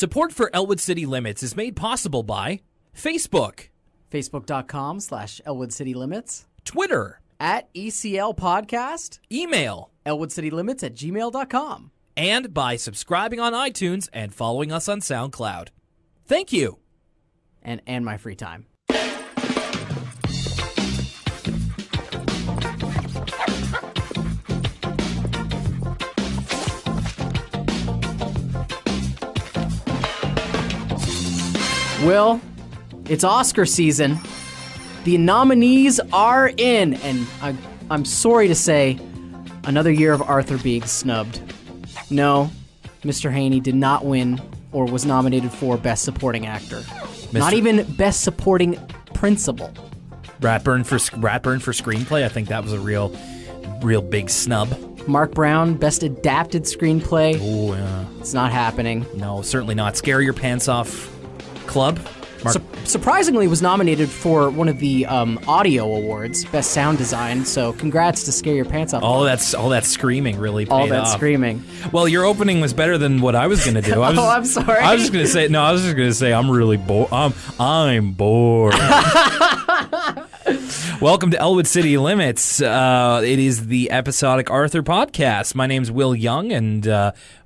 Support for Elwood City Limits is made possible by Facebook, Facebook.com/Elwood City Limits, Twitter, @ECL Podcast, email, ElwoodCityLimits@gmail.com, and by subscribing on iTunes and following us on SoundCloud. Thank you. and my free time. Will, it's Oscar season. The nominees are in, and I'm sorry to say, another year of Arthur being snubbed. No, Mr. Haney did not win or was nominated for Best Supporting Actor. Not even Best Supporting Principal. Ratburn for screenplay. I think that was a real big snub. Mark Brown, Best Adapted Screenplay. Oh, yeah. It's not happening. No, certainly not. Scare Your Pants Off Club. Surprisingly, was nominated for one of the audio awards, Best Sound Design. So, congrats to Scare Your Pants Off. All that screaming really paid off. All that screaming. Well, your opening was better than what I was going to do. I'm sorry. I was just going to say I'm really bored. I'm bored. Welcome to Elwood City Limits. It is the episodic Arthur podcast. My name's Will Young, and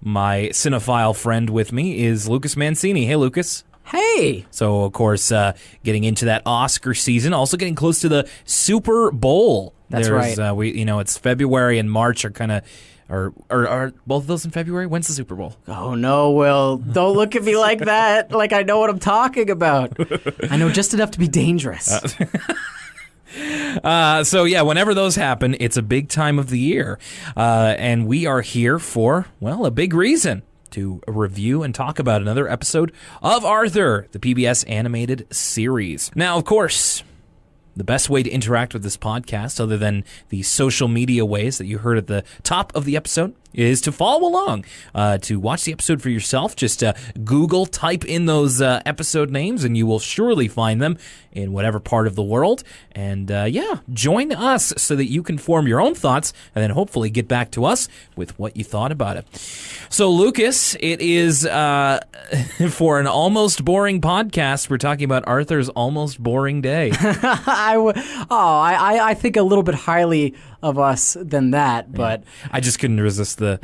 my cinephile friend with me is Lucas Mancini. Hey, Lucas. Hey! So, of course, getting into that Oscar season, also getting close to the Super Bowl. That's right. It's February and March are kind of... Are both of those in February? When's the Super Bowl? Oh, no, Will. Don't look at me like that. Like I know what I'm talking about. I know just enough to be dangerous. Whenever those happen, it's a big time of the year. And we are here for, a big reason. To review and talk about another episode of Arthur, the PBS animated series. Now, of course, the best way to interact with this podcast, other than the social media ways that you heard at the top of the episode, is to follow along, to watch the episode for yourself. Just Google, type in those episode names, and you will surely find them in whatever part of the world. And join us so that you can form your own thoughts and then hopefully get back to us with what you thought about it. So, Lucas, it is for an almost boring podcast. We're talking about Arthur's Almost Boring Day. I think a little bit highly of us than that, but I just couldn't resist the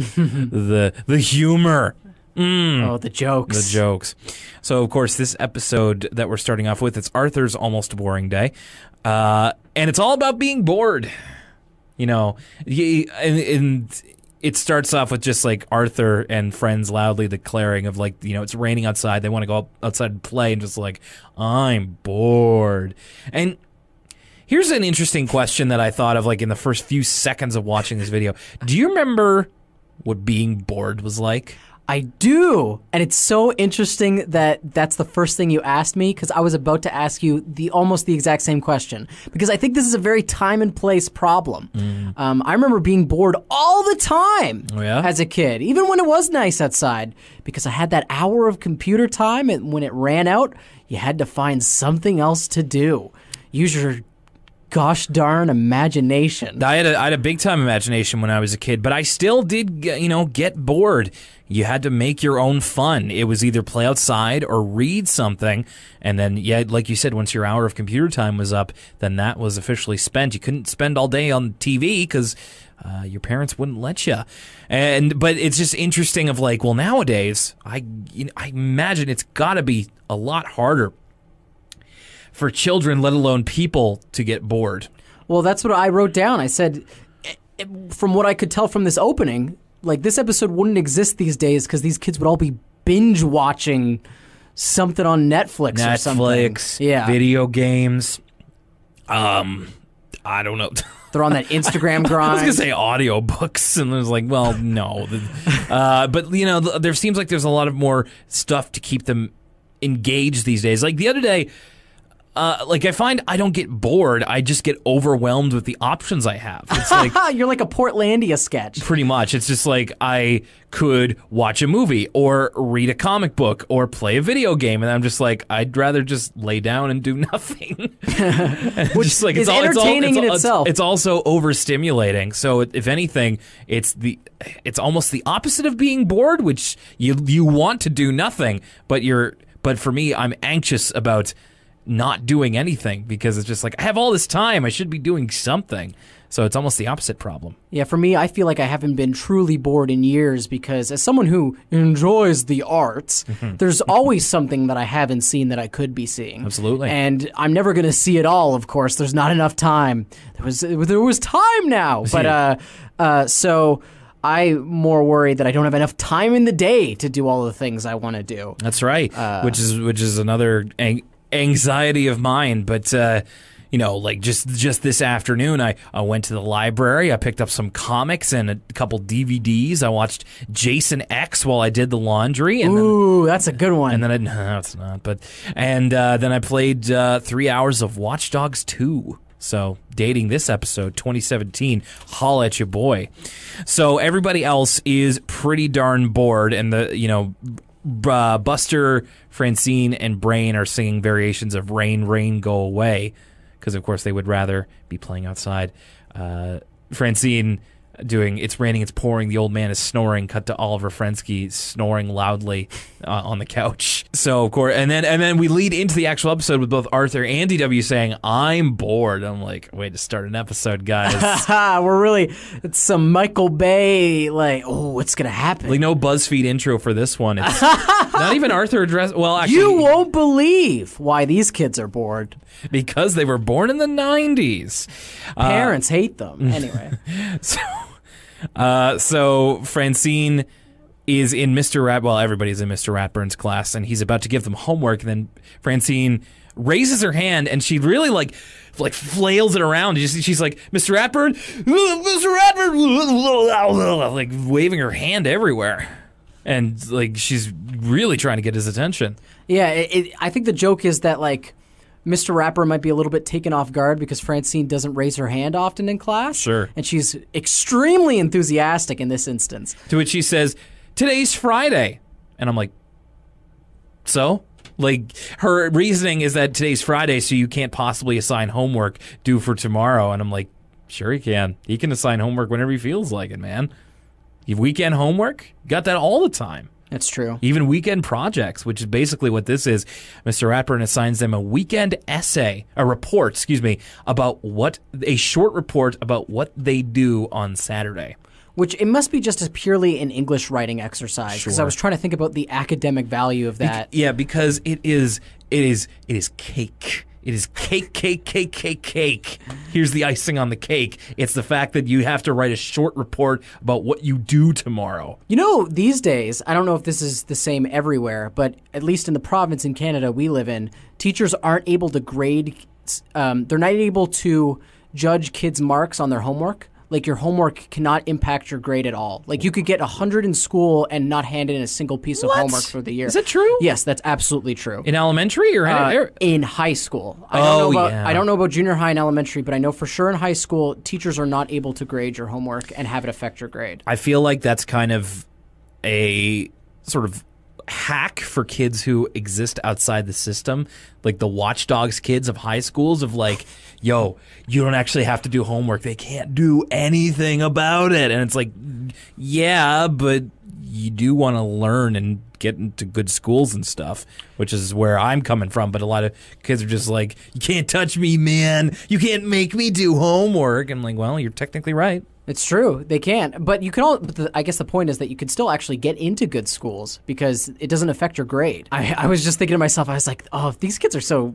humor. Oh, the jokes. The jokes. So, of course, this episode that we're starting off with, it's Arthur's Almost Boring Day. And it's all about being bored. And it starts off with just like Arthur and friends loudly declaring of it's raining outside. They want to go outside and play and just I'm bored. And here's an interesting question that I thought of in the first few seconds of watching this video. Do you remember what being bored was like? I do. And it's so interesting that that's the first thing you asked me, because I was about to ask you almost the exact same question, because I think this is a very time and place problem. I remember being bored all the time as a kid, even when it was nice outside, because I had that hour of computer time, and when it ran out, you had to find something else to do. Use your gosh darn imagination. I had a big time imagination when I was a kid, but I still did get bored. You had to make your own fun. It was either play outside or read something, and then like you said, once your hour of computer time was up, then that was officially spent. You couldn't spend all day on TV because your parents wouldn't let you. But it's just interesting of nowadays I imagine it's got to be a lot harder for children, let alone people, to get bored. Well, that's what I wrote down. I said, from what I could tell from this opening, this episode wouldn't exist these days because these kids would all be binge watching something on Netflix or something. Netflix, video games. I don't know. They're on that Instagram grind. I was going to say audiobooks, and I was no. But, there seems like there's a lot of more stuff to keep them engaged these days. The other day, like I find I don't get bored. I just get overwhelmed with the options I have. It's like You're like a Portlandia sketch. pretty much. It's just like I could watch a movie or read a comic book or play a video game, and I'm just like I'd rather just lay down and do nothing. Which just like is entertaining in itself. It's also overstimulating. So if anything, it's almost the opposite of being bored, which you want to do nothing, but for me, I'm anxious about not doing anything because it's just like I have all this time, I should be doing something. So it's almost the opposite problem. Yeah, for me, I feel like I haven't been truly bored in years because as someone who enjoys the arts, there's always something that I haven't seen that I could be seeing. Absolutely. And I'm never going to see it all, of course. There's not enough time. There was time now. But so I'm more worried that I don't have enough time in the day to do all the things I want to do. That's right. Which is another anxiety of mine, but like just this afternoon, I went to the library. I picked up some comics and a couple DVDs. I watched Jason X while I did the laundry. And that's a good one. And then no, it's not. Then I played 3 hours of Watch Dogs 2. So dating this episode, 2017. Holla at your boy. So everybody else is pretty darn bored, and Buster, Francine, and Brain are singing variations of Rain, Rain, Go Away, because, of course, they would rather be playing outside. Francine doing It's Raining, It's Pouring, the old man is snoring, cut to Oliver Frensky snoring loudly on the couch. So, of course, and then we lead into the actual episode with both Arthur and DW saying, I'm bored. I'm like, wait to start an episode, guys. It's some Michael Bay, what's going to happen? Like, no BuzzFeed intro for this one. It's not even Arthur address. Well, actually, you won't believe why these kids are bored. Because they were born in the 90s. Parents hate them. Anyway. So Francine is in Mr. everybody's in Mr. Ratburn's class, and he's about to give them homework, and then Francine raises her hand, and she really like flails it around. She's like, Mr. Ratburn, Mr. Ratburn, like waving her hand everywhere. And like she's really trying to get his attention. Yeah, I think the joke is that Mr. Rapper might be a little bit taken off guard because Francine doesn't raise her hand often in class. Sure. And she's extremely enthusiastic in this instance. To which she says, today's Friday. And I'm like, so? Like, her reasoning is that today's Friday, so you can't possibly assign homework due for tomorrow. And I'm like, sure he can. He can assign homework whenever he feels like it, man. You have weekend homework? Got that all the time. That's true. Even weekend projects, which is basically what this is. Mr. Ratburn assigns them a weekend essay, a short report about what they do on Saturday. Which it must be just purely an English writing exercise, because I was trying to think about the academic value of that. Because it is cake. It is cake. Here's the icing on the cake. It's the fact that you have to write a short report about what you do tomorrow. These days, I don't know if this is the same everywhere, but at least in the province in Canada we live in, teachers aren't able to grade, they're not able to judge kids' marks on their homework. Like, your homework cannot impact your grade at all. Like, you could get 100 in school and not hand in a single piece of homework for the year. Is that true? Yes, that's absolutely true. In elementary or in high school? I don't know about junior high and elementary, but I know for sure in high school, teachers are not able to grade your homework and have it affect your grade. I feel like that's kind of a sort of hack for kids who exist outside the system, like the watchdogs kids of high schools, of like, yo, you don't actually have to do homework. They can't do anything about it. And it's like, yeah, but you do want to learn and get into good schools and stuff, which is where I'm coming from. But a lot of kids are just like, you can't touch me, man. You can't make me do homework. And I'm like, well, you're technically right. It's true. They can't. But you can I guess the point is that you can still actually get into good schools because it doesn't affect your grade. I was just thinking to myself, I was like, oh, if these kids are so,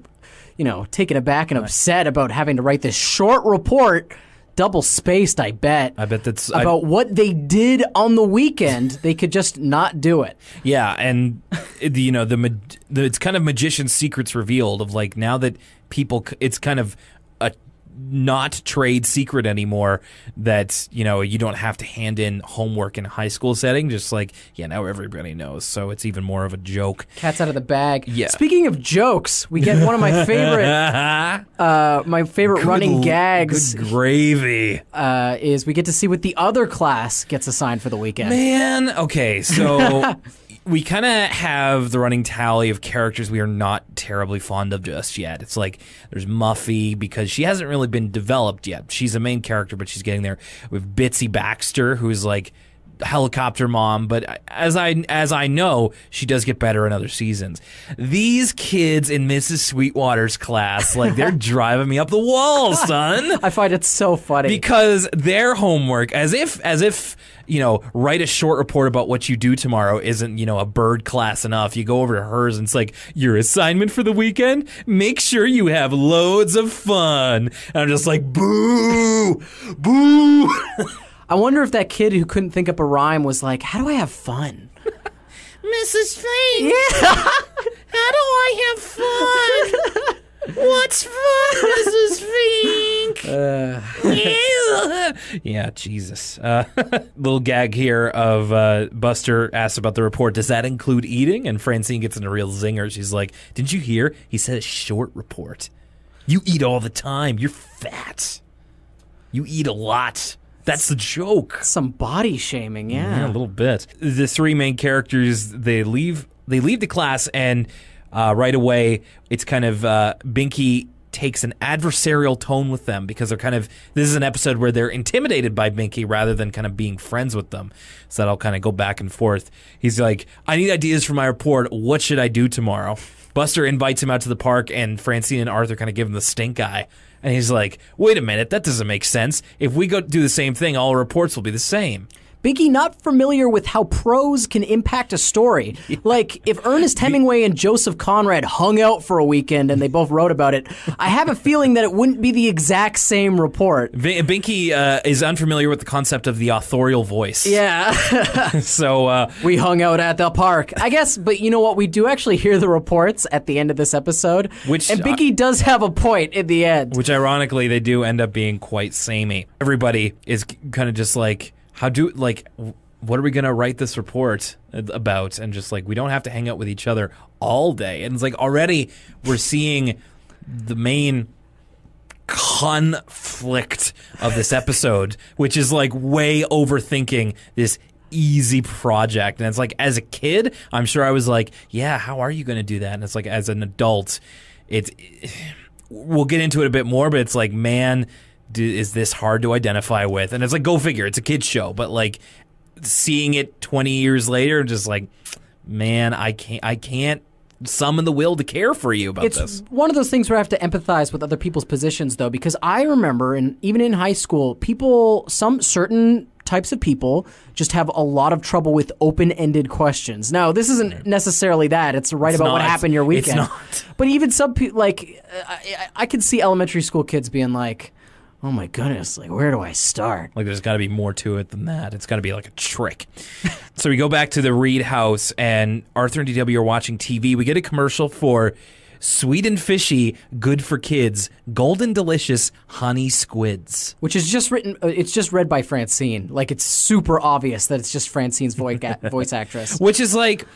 taken aback and upset about having to write this short report, double-spaced, I bet. I bet that's... About what they did on the weekend, they could just not do it. Yeah, and, it's kind of magician's secrets revealed of, like, now that people... It's kind of not trade secret anymore that, you know, you don't have to hand in homework in a high school setting. Just like, yeah, now everybody knows. So it's even more of a joke. Cat's out of the bag. Yeah. Speaking of jokes, we get one of my favorite running gags. Good gravy. Is we get to see what the other class gets assigned for the weekend. Man, okay, so we kind of have the running tally of characters we are not terribly fond of just yet. It's like there's Muffy because she hasn't really been developed yet. She's a main character, but she's getting there. We have Bitsy Baxter, who's like helicopter mom, but as I know, she does get better in other seasons. These kids in Mrs. Sweetwater's class, like, they're driving me up the wall, son. I find it so funny because their homework, as if you know, write a short report about what you do tomorrow isn't, you know, a bird class enough. You go over to hers and it's like, your assignment for the weekend? Make sure you have loads of fun. And I'm just like, boo, boo. I wonder if that kid who couldn't think up a rhyme was like, how do I have fun? Mrs. Fink. Yeah. How do I have fun? What's fun, Mrs. Fink? Yeah, Jesus. Little gag here of Buster asks about the report. Does that include eating? And Francine gets in a real zinger. She's like, didn't you hear? He said a short report. You eat all the time. You're fat. You eat a lot. That's the joke. Some body shaming, Yeah, a little bit. The three main characters, they leave the class, and right away, it's kind of Binky takes an adversarial tone with them because they're this is an episode where they're intimidated by Binky rather than kind of being friends with them. So that'll kind of go back and forth. He's like, I need ideas for my report. What should I do tomorrow? Buster invites him out to the park, and Francine and Arthur kind of give him the stink eye. And he's like, wait a minute, that doesn't make sense. If we go do the same thing, all reports will be the same. Binky not familiar with how prose can impact a story. Yeah. Like, if Ernest Hemingway and Joseph Conrad hung out for a weekend and they both wrote about it, I have a feeling that it wouldn't be the exact same report. Binky is unfamiliar with the concept of the authorial voice. Yeah. So we hung out at the park, I guess. But you know what? We do actually hear the reports at the end of this episode. And Binky does have a point in the end. Which, ironically, they do end up being quite samey. Everybody is kind of just like, what are we going to write this report about? And just like, we don't have to hang out with each other all day. And it's like, already we're seeing the main conflict of this episode, which is like way overthinking this easy project. And it's like, as a kid, I'm sure I was like, yeah, how are you going to do that? And it's like, as an adult, we'll get into it a bit more, but it's like, man, is this hard to identify with? And it's like, go figure, it's a kid's show, but like seeing it 20 years later, just like, man, I can't summon the will to care for you about this. It's one of those things where I have to empathize with other people's positions, though, because I remember, even in high school, some certain types of people just have a lot of trouble with open-ended questions. Now, this isn't necessarily that. It's about what happened your weekend. It's not. But even some people, like, I could see elementary school kids being like, oh my goodness, like, where do I start? Like, there's got to be more to it than that. It's got to be like a trick. So we go back to the Reed house, and Arthur and DW are watching TV. We get a commercial for sweet and fishy, good for kids, golden delicious honey squids. Which is just it's just read by Francine. Like, it's super obvious that it's just Francine's voice actress. Which is like,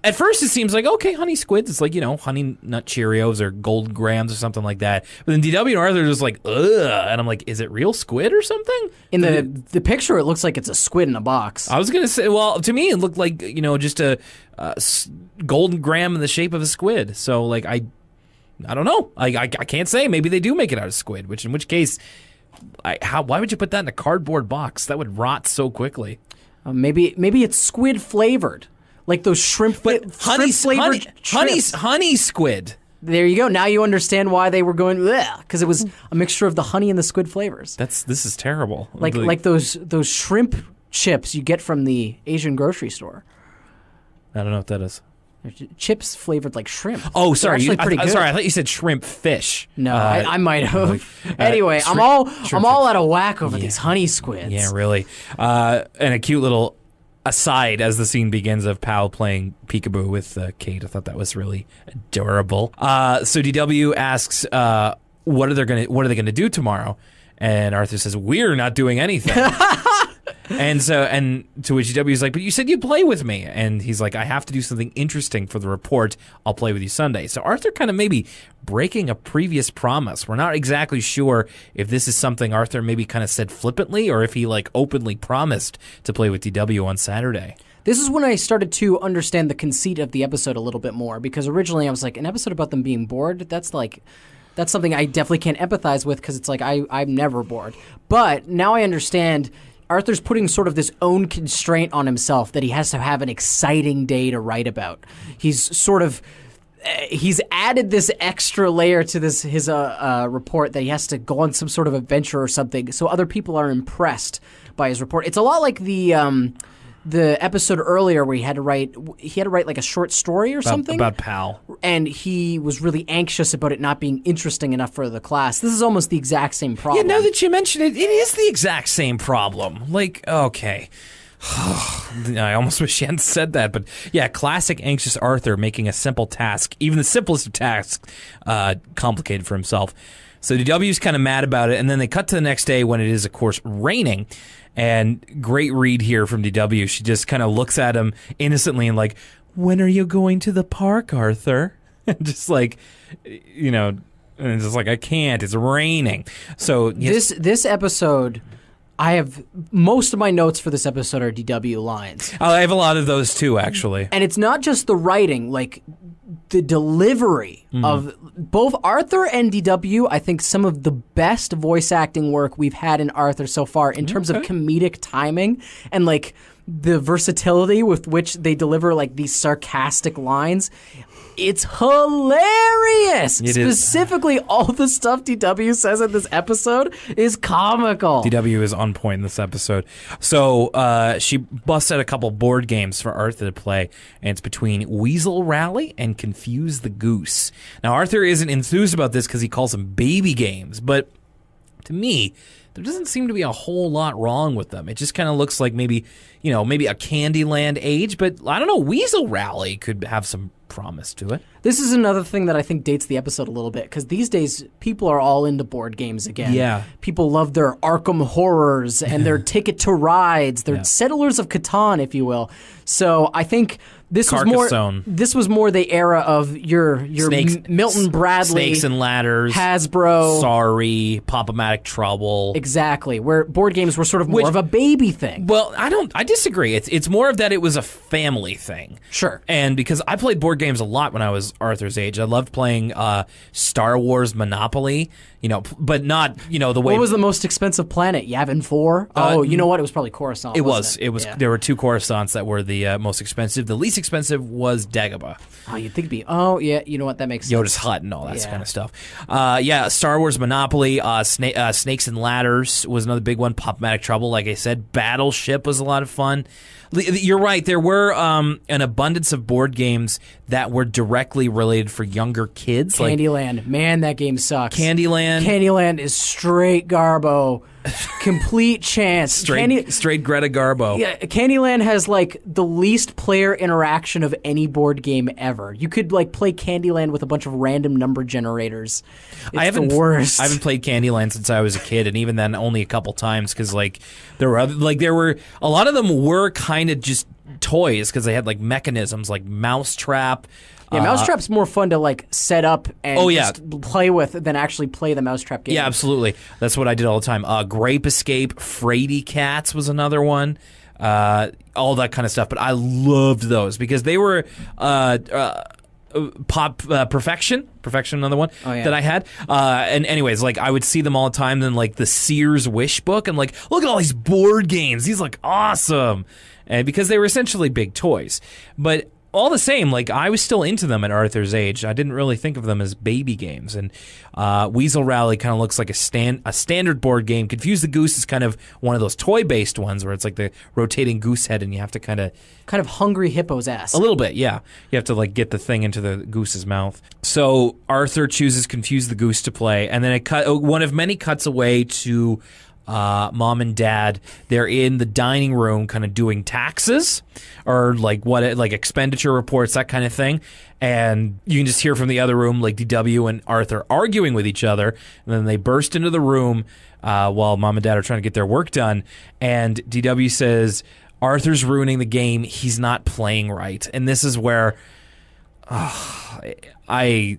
at first it seems like, okay, honey squids, it's like, you know, honey nut Cheerios or gold grams or something like that. But then DW and Arthur are just like, ugh. And I'm like, is it real squid or something? In the picture, it looks like it's a squid in a box. I was going to say, well, to me, it looked like, you know, just a golden gram in the shape of a squid. So, like, I don't know. I can't say. Maybe they do make it out of squid, in which case, why would you put that in a cardboard box? That would rot so quickly. Maybe it's squid flavored. Like those shrimp flavored honey squid. There you go. Now you understand why they were going because it was a mixture of the honey and the squid flavors. This is terrible. Like those shrimp chips you get from the Asian grocery store. I don't know what that is. They're chips flavored like shrimp. Oh, sorry. They're actually pretty good. Sorry, I thought you said shrimp fish. No, I might have. Anyway, I'm all out of whack over these honey squids. Yeah, really. And a cute little aside as the scene begins of Pal playing peekaboo with Kate. I thought that was really adorable. So DW asks, what are they going to do tomorrow? And Arthur says, we're not doing anything. And to which DW is like, but you said you'd play with me. And he's like, I have to do something interesting for the report. I'll play with you Sunday. So Arthur kind of maybe breaking a previous promise. We're not exactly sure if this is something Arthur maybe kind of said flippantly or if he like openly promised to play with DW on Saturday. This is when I started to understand the conceit of the episode a little bit more, because originally I was like, an episode about them being bored? That's something I definitely can't empathize with, because it's like I'm never bored. But now I understand Arthur's putting sort of this own constraint on himself that he has to have an exciting day to write about. He's added this extra layer to his report that he has to go on some sort of adventure or something, so other people are impressed by his report. It's a lot like the episode earlier where he had to write like a short story or something about Pal, and he was really anxious about it not being interesting enough for the class. This is almost the exact same problem. Yeah, now that you mention it, it is the exact same problem. Like, okay. I almost wish she hadn't said that, but yeah, classic anxious Arthur making a simple task, even the simplest of tasks, complicated for himself. So DW's kind of mad about it, and then they cut to the next day when it is, of course, raining. And great read here from DW. She just kind of looks at him innocently and like, when are you going to the park, Arthur? Just like, you know, and it's just like, I can't. It's raining. So yes. This episode, I have most of my notes for this episode are DW lines. I have a lot of those too, actually. And it's not just the writing, like the delivery of both Arthur and DW. I think some of the best voice acting work we've had in Arthur so far in terms of comedic timing and like the versatility with which they deliver like these sarcastic lines. It's hilarious. Specifically, all the stuff DW says in this episode is comical. DW is on point in this episode. So she busts out a couple board games for Arthur to play, and it's between Weasel Rally and Confuse the Goose. Now, Arthur isn't enthused about this because he calls them baby games, but to me, there doesn't seem to be a whole lot wrong with them. It just kind of looks like maybe a Candyland age, but I don't know, Weasel Rally could have some promise to it. This is another thing that I think dates the episode a little bit, because these days people are all into board games again. Yeah. People love their Arkham Horrors and their Ticket to Rides, their Settlers of Catan, if you will. So I think this was more the era of your Milton Bradley, Snakes and Ladders, Hasbro, Sorry, Pop-O-Matic Trouble. Exactly, where board games were sort of more of a baby thing. Well, I disagree. It's more of that it was a family thing. Sure. And because I played board games a lot when I was Arthur's age. I loved playing Star Wars Monopoly, but not, the way... What was the most expensive planet? Yavin 4? You know what? It was probably Coruscant. It was. Yeah. There were two Coruscants that were the most expensive. The least expensive was Dagobah. Oh, you'd think it'd be... Oh, yeah, you know what? That makes sense. Yoda's Hut and all that kind of stuff. Star Wars Monopoly, Snakes and Ladders was another big one. Pop-O-Matic Trouble, like I said. Battleship was a lot of fun. You're right. There were an abundance of board games that were directly related for younger kids. Candyland. Man, that game sucks. Candyland is straight Garbo. Complete chance. Straight Greta Garbo. Yeah, Candyland has like the least player interaction of any board game ever. You could like play Candyland with a bunch of random number generators. It's the worst. I haven't played Candyland since I was a kid, and even then only a couple times because there were a lot of them were kind of just toys because they had like mechanisms like Mousetrap. Yeah, Mousetrap's more fun to like set up and just play with than actually play the Mousetrap game. Yeah, absolutely. That's what I did all the time. Grape Escape, Fraidy Cats was another one. All that kind of stuff. But I loved those because they were Perfection, another one that I had. And anyways, like I would see them all the time in like the Sears Wish book and like, look at all these board games. These look awesome. And because they were essentially big toys. But all the same, like I was still into them at Arthur's age. I didn't really think of them as baby games. And Weasel Rally kind of looks like a standard board game. Confuse the Goose is kind of one of those toy-based ones where it's like the rotating goose head, and you have to kind of Hungry Hippo's ass. A little bit, yeah. You have to like get the thing into the goose's mouth. So Arthur chooses Confuse the Goose to play, and then one of many cuts away to mom and dad, they're in the dining room kind of doing taxes or like expenditure reports, that kind of thing. And you can just hear from the other room like DW and Arthur arguing with each other. And then they burst into the room while mom and dad are trying to get their work done. And DW says, Arthur's ruining the game. He's not playing right. And this is where I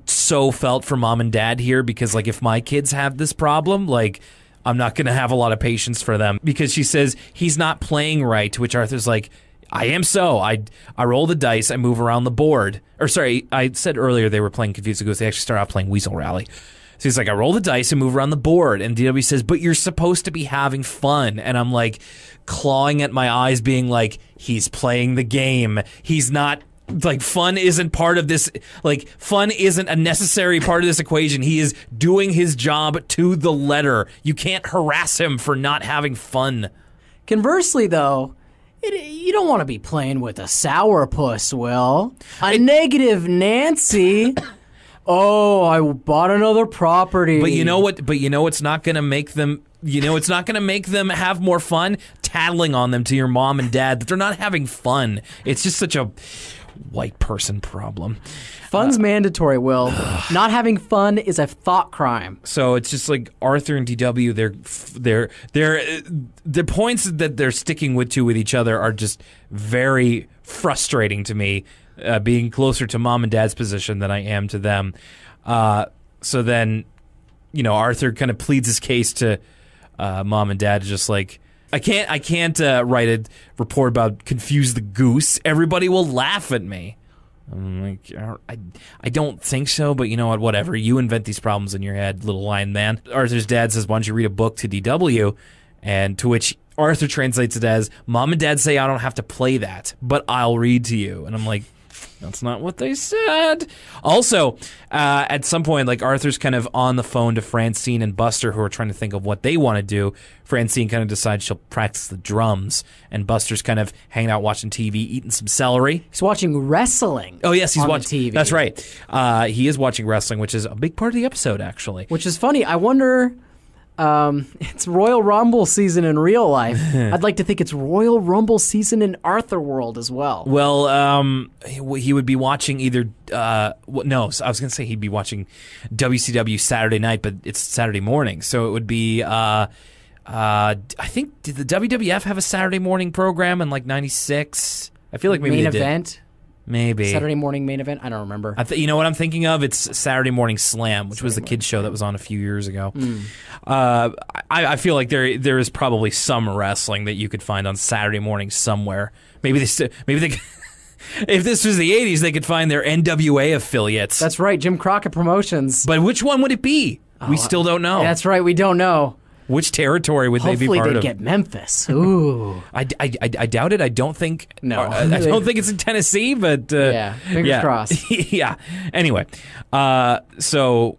so felt for mom and dad here, because like if my kids have this problem, like I'm not going to have a lot of patience for them, because she says he's not playing right, to which Arthur's like, I am so. I roll the dice, I move around the board. Or sorry, I said earlier they were playing Confused Goose. They actually start out playing Weasel Rally. So he's like, I roll the dice and move around the board. And DW says, but you're supposed to be having fun. And I'm like clawing at my eyes being like, he's playing the game. He's not, like, fun isn't part of this. Like, fun isn't a necessary part of this equation. He is doing his job to the letter. You can't harass him for not having fun. Conversely, though, you don't want to be playing with a sourpuss, Will. A negative Nancy. Oh, I bought another property. But you know what? But you know what's not going to make them. You know, it's not going to make them have more fun. Tattling on them to your mom and dad that they're not having fun. It's just such a white person problem. Fun's mandatory, Will. Not having fun is a thought crime. So it's just like Arthur and DW. The points that they're sticking with each other are just very frustrating to me. Being closer to mom and dad's position than I am to them. So then, you know, Arthur kind of pleads his case to mom and dad, just like, I can't write a report about Confuse the Goose. Everybody will laugh at me. I'm like, I don't think so, but you know what? Whatever. You invent these problems in your head, little lion man. Arthur's dad says, why don't you read a book to DW? And to which Arthur translates it as, mom and dad say I don't have to play that, but I'll read to you. And I'm like, that's not what they said. Also, at some point, like Arthur's kind of on the phone to Francine and Buster, who are trying to think of what they want to do. Francine kind of decides she'll practice the drums, and Buster's kind of hanging out watching TV, eating some celery. He's watching wrestling. Oh yes, he's watching TV. That's right. He is watching wrestling, which is a big part of the episode, actually. Which is funny. I wonder. It's Royal Rumble season in real life. I'd like to think it's Royal Rumble season in Arthur World as well. Well, he would be watching either. No, I was going to say he'd be watching WCW Saturday night, but it's Saturday morning, so it would be. I think, did the WWF have a Saturday morning program in like '96? I feel like maybe main they did. event. Maybe Saturday morning main event. I don't remember. You know what I'm thinking of? It's Saturday Morning Slam, which was the kids show that was on a few years ago. I feel like there is probably some wrestling that you could find on Saturday morning somewhere. Maybe they if this was the 80s, they could find their NWA affiliates. That's right, Jim Crockett Promotions. But which one would it be? We still don't know. That's right, we don't know. Which territory would they be part of? Hopefully they'd get Memphis. Ooh. I doubt it. I don't think. No. I don't think it's in Tennessee, but yeah, fingers crossed. Yeah. Anyway, so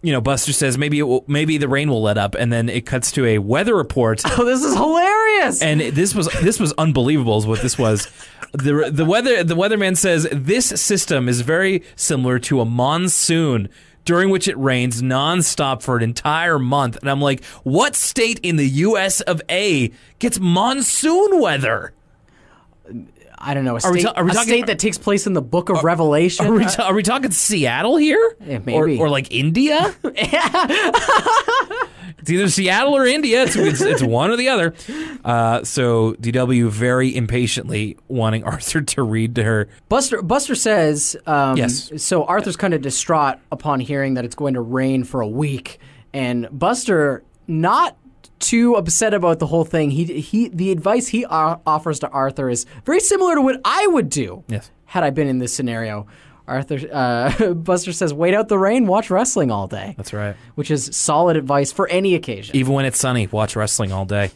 you know, Buster says maybe the rain will let up, and then it cuts to a weather report. Oh, this is hilarious! And this was unbelievable. Is what this was. The weatherman says this system is very similar to a monsoon, during which it rains nonstop for an entire month. And I'm like, what state in the U.S. of A. gets monsoon weather? I don't know. A state that takes place in the Book of Revelation? Are we talking Seattle here? Yeah, maybe. Or like India? It's either Seattle or India. It's one or the other. So DW very impatiently wanting Arthur to read to her. Buster says, yes. So Arthur's kind of distraught upon hearing that it's going to rain for a week. And Buster, not too upset about the whole thing. The advice he offers to Arthur is very similar to what I would do had I been in this scenario. Buster says, wait out the rain, watch wrestling all day. That's right. Which is solid advice for any occasion. Even when it's sunny, watch wrestling all day.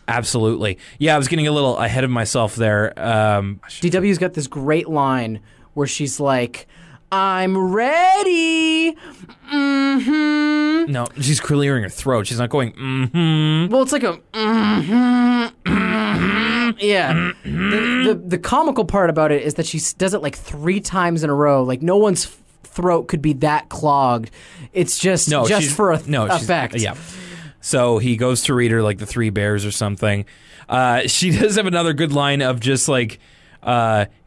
Absolutely. Yeah, I was getting a little ahead of myself there. DW's got this great line where she's like, I'm ready. Mm-hmm. No, she's clearing her throat. She's not going, mm-hmm. Well, it's like a, mm-hmm, mm-hmm. Yeah. The comical part about it is that she does it like 3 times in a row. Like no one's throat could be that clogged. It's just for effect. Yeah. So he goes to read her like the Three Bears or something. She does have another good line of just like,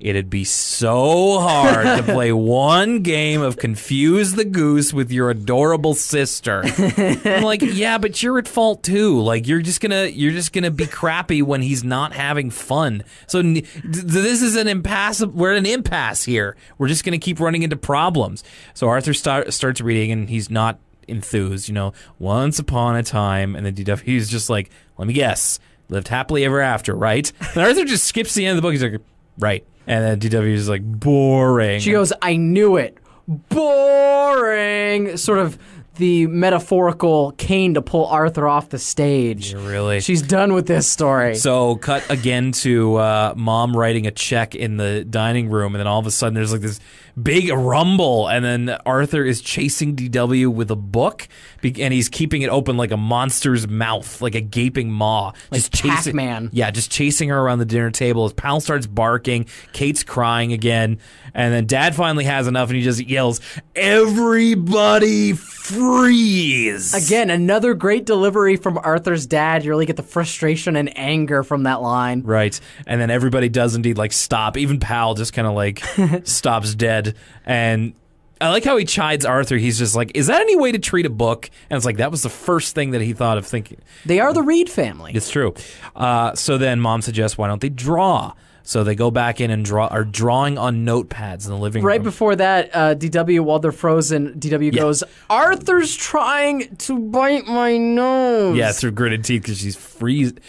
it'd be so hard to play one game of Confuse the Goose with your adorable sister. I'm like, yeah, but you're at fault too. Like you're just gonna be crappy when he's not having fun. So this is an impasse. We're at an impasse here. We're just gonna keep running into problems. So Arthur starts reading and he's not enthused. Once upon a time, and then DW's just like, let me guess, lived happily ever after, right? And Arthur just skips the end of the book. He's like, right. And then DW is like, boring. She goes, I knew it. Boring. Sort of the metaphorical cane to pull Arthur off the stage. Yeah, really? She's done with this story. So cut again to Mom writing a check in the dining room, and then all of a sudden there's like this big rumble, and then Arthur is chasing DW with a book, and he's keeping it open like a monster's mouth, like a gaping maw. Like just chasing, Pac-Man. Yeah, just chasing her around the dinner table. His pal starts barking. Kate's crying again, and then Dad finally has enough, and he just yells, "Everybody freeze!" Again, another great delivery from Arthur's dad. You really get the frustration and anger from that line. Right. And then everybody does indeed like stop. Even Pal just kind of like stops dead. And I like how he chides Arthur. He's just like, is that any way to treat a book? And it's like, that was the first thing that he thought of thinking. They are the Reed family. It's true. So then Mom suggests, why don't they draw? So they go back in and are drawing on notepads in the living room. Right before that, DW, while they're frozen, DW goes, Arthur's trying to bite my nose. Yeah, through gritted teeth because she's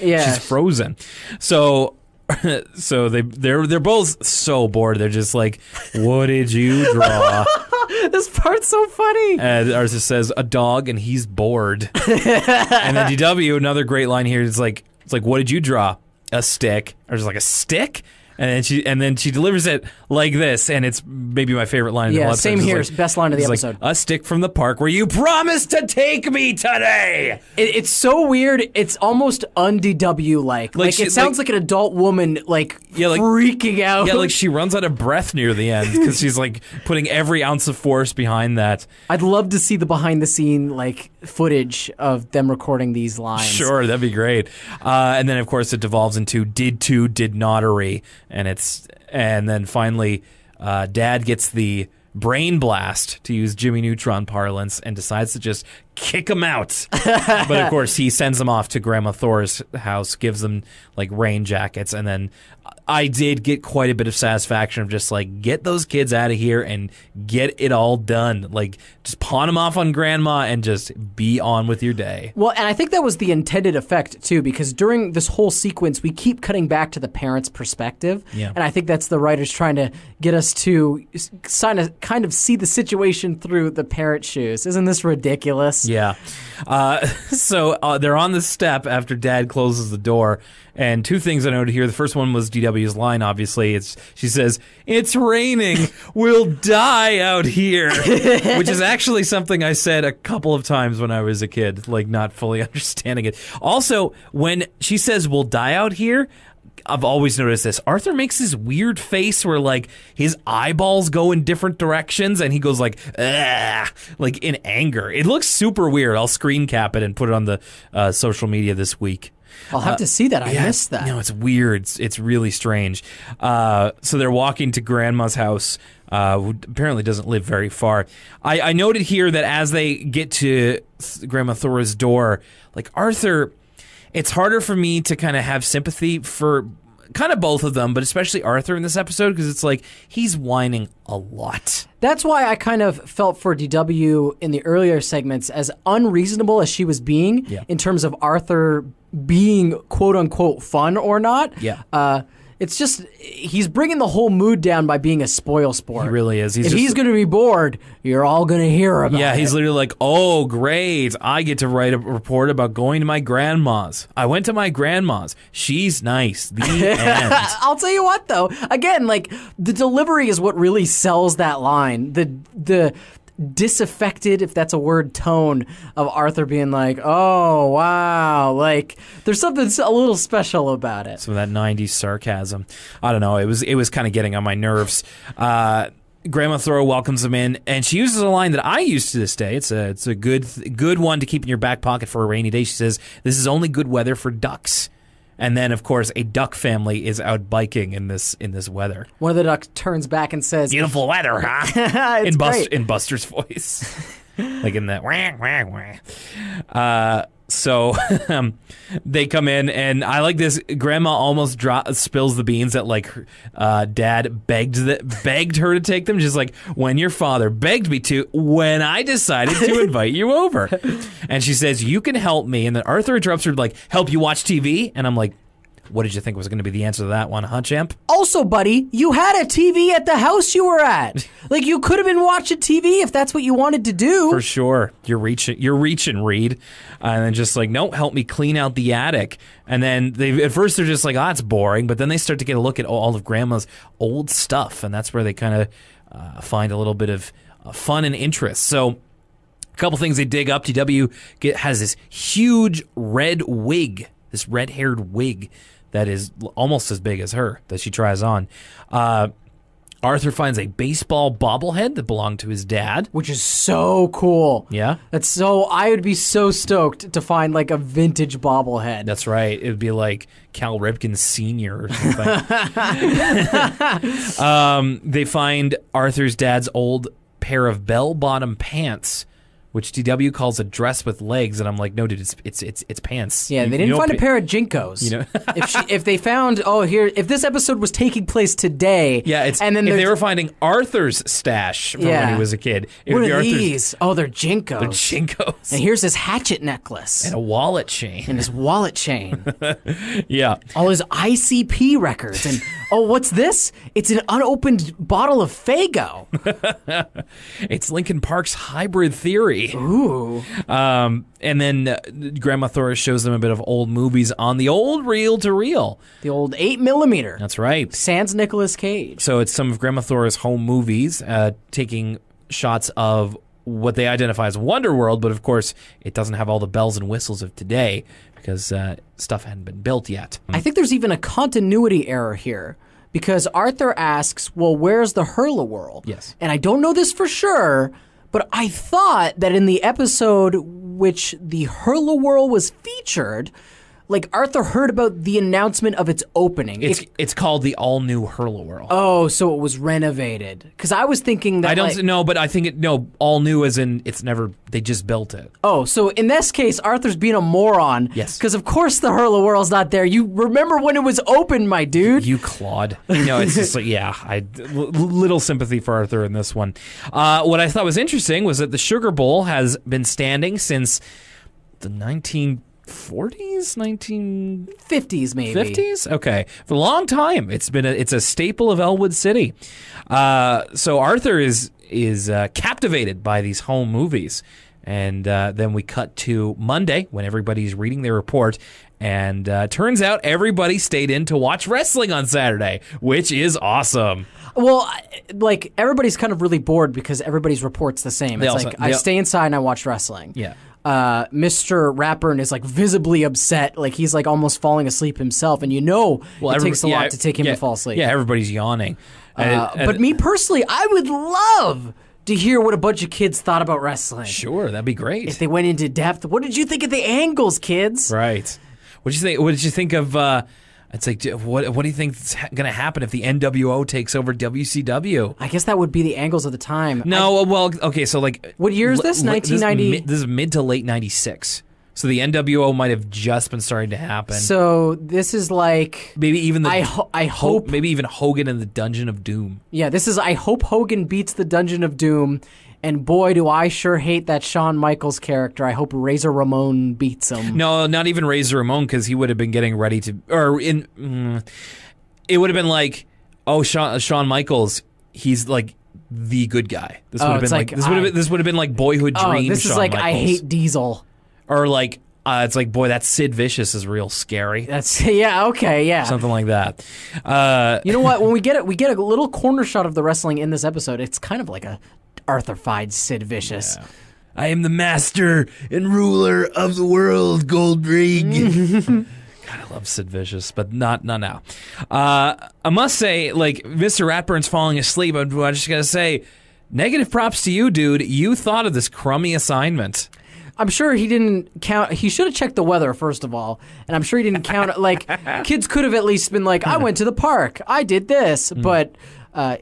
Yes. she's frozen. So they're both so bored. They're just like, what did you draw? This part's so funny. And Arthur says, a dog, and he's bored. And then DW, another great line here, it's like, what did you draw? A stick. Or just like, a stick? And then she delivers it like this, and it's maybe my favorite line in the whole episode. Same here. Like, Best line of the episode. Like, a stick from the park where you promised to take me today. It's so weird. It's almost un-DW-like. Like it sounds like an adult woman, freaking out. Yeah, like she runs out of breath near the end because she's like putting every ounce of force behind that. I'd love to see the behind-the-scene footage of them recording these lines. Sure, that'd be great. And then of course it devolves into did to did nottery. And then finally, Dad gets the brain blast, to use Jimmy Neutron parlance, and decides to just kick him out. But of course, he sends them off to Grandma Thora's house, gives them rain jackets, and then I did get quite a bit of satisfaction of just get those kids out of here and get it all done. Just pawn them off on Grandma and just be on with your day. Well, and I think that was the intended effect too, because during this whole sequence, we keep cutting back to the parents' perspective. Yeah. And I think that's the writers trying to get us to kind of see the situation through the parents' shoes. Isn't this ridiculous? Yeah. So they're on the step after Dad closes the door, and two things I noted here. The first one was DW's line, obviously. She says, "It's raining. We'll die out here," which is actually something I said a couple of times when I was a kid, not fully understanding it. Also, when she says, "We'll die out here," I've always noticed this. Arthur makes this weird face where his eyeballs go in different directions and he goes "Ugh," in anger. It looks super weird. I'll screen cap it and put it on the social media this week. I'll have to see that. I missed that. No, it's weird. It's really strange. So they're walking to Grandma's house, who apparently doesn't live very far. I noted here that as they get to Grandma Thora's door, Arthur, it's harder for me to kind of have sympathy for kind of both of them, but especially Arthur in this episode, because it's he's whining a lot. That's why I kind of felt for DW in the earlier segments, as unreasonable as she was being in terms of Arthur being quote-unquote fun or not. Yeah. It's just, he's bringing the whole mood down by being a spoil sport. He really is. If he's going to be bored, you're all going to hear about it. Yeah, he's literally oh, great. I get to write a report about going to my grandma's. I went to my grandma's. She's nice. The end. I'll tell you what, though. Again, the delivery is what really sells that line. The disaffected, if that's a word, tone of Arthur being oh, wow. There's something a little special about it. Some of that 90s sarcasm. I don't know. It was kind of getting on my nerves. Grandma Thora welcomes them in, and she uses a line that I use to this day. It's a good one to keep in your back pocket for a rainy day. She says, "This is only good weather for ducks." And then, of course, a duck family is out biking in this weather. One of the ducks turns back and says, "Beautiful weather, huh?" in Buster's voice, like in that wah wah wah. So they come in, and I like this. Grandma almost spills the beans that like Dad begged her to take them. Just like, when your father begged me to, when I decided to invite you over. And she says, "You can help me." And then Arthur interrupts her, like, "Help you watch TV?" And I'm like, what did you think was going to be the answer to that one, huh, champ? Also, buddy, you had a TV at the house you were at. Like, you could have been watching TV if that's what you wanted to do. For sure. You're reaching, Reed. And then just like, no, help me clean out the attic. And then at first they're just like, oh, that's boring. But then they start to get a look at all of Grandma's old stuff. And that's where they kind of find a little bit of fun and interest. So a couple things they dig up. TW has this huge red wig, this red-haired wig that is almost as big as her that she tries on. Arthur finds a baseball bobblehead that belonged to his dad. Which is so cool. Yeah? I would be so stoked to find like a vintage bobblehead. That's right. It would be like Cal Ripken Sr. or something. They find Arthur's dad's old pair of bell-bottom pants, which TW calls a dress with legs, and I'm like, no, dude, it's pants. Yeah, they didn't find a pair of Jinkos. You know, if they found if this episode was taking place today, yeah, if they were finding Arthur's stash from when he was a kid, what are these? Oh, they're Jinkos. They're Jinkos. And here's his hatchet necklace and a wallet chain. Yeah, all his ICP records, and what's this? It's an unopened bottle of Faygo. It's Linkin Park's Hybrid Theory. Ooh. And then Grandma Thora shows them a bit of old movies on the old reel-to-reel. The old 8mm. That's right. Sans Nicolas Cage. So it's some of Grandma Thora's home movies, taking shots of what they identify as Wonderworld, but of course it doesn't have all the bells and whistles of today because stuff hadn't been built yet. I think there's even a continuity error here. Because Arthur asks, well, where's the Hurl-a-World? Yes. And I don't know this for sure, but I thought that in the episode which the Hurl-a-World was featured, like Arthur heard about the announcement of its opening. It's called the all-new Hurl-a-World. Oh, so it was renovated. Because I was thinking that I don't know, but I think all new as in they just built it. Oh, so in this case, Arthur's being a moron. Yes. Because of course the Hurl-a-World's not there. You remember when it was open, my dude. You clod. No, it's just like, little sympathy for Arthur in this one. What I thought was interesting was that the Sugar Bowl has been standing since the 1940s, 1950s, maybe 50s. Okay, for a long time. It's a staple of Elwood City. So Arthur is captivated by these home movies, and then we cut to Monday when everybody's reading their report, and turns out everybody stayed in to watch wrestling on Saturday, which is awesome. Well, like everybody's kind of really bored because everybody's report's the same. It's I stay inside and I watch wrestling. Yeah. Mr. Rapburn is like visibly upset, like he's like almost falling asleep himself, and it takes a lot to take him to fall asleep. Yeah, everybody's yawning. But me personally, I would love to hear what a bunch of kids thought about wrestling. Sure, that'd be great. If they went into depth. What did you think of the angles, kids? Right. What did you think of? It's like, what do you think's going to happen if the NWO takes over WCW? I guess that would be the angles of the time. No, okay, so like... What year is this? 1990? This is mid to late 96. So the NWO might have just been starting to happen. So this is like... Maybe even I hope... Maybe even Hogan and the Dungeon of Doom. Yeah, this is I hope Hogan beats the Dungeon of Doom. And boy, do I sure hate that Shawn Michaels character. I hope Razor Ramon beats him. No, not even Razor Ramon, because he would have been getting ready to... it would have been like, Shawn Michaels, he's like the good guy. This would have been like this would have been like Boyhood Dream. This is Shawn like Michaels. I hate Diesel. Or like it's like, boy, that Sid Vicious is real scary. Something like that. You know what? When we get a little corner shot of the wrestling in this episode, it's kind of like a Arthur-fied Sid Vicious. Yeah. I am the master and ruler of the world, Goldring. God, I love Sid Vicious, but not now. I must say, like, Mr. Ratburn's falling asleep. I just gotta say, negative props to you, dude. You thought of this crummy assignment. I'm sure he didn't count. He should have checked the weather, first of all. And I'm sure he didn't count. Like, kids could have at least been like, I went to the park. I did this. But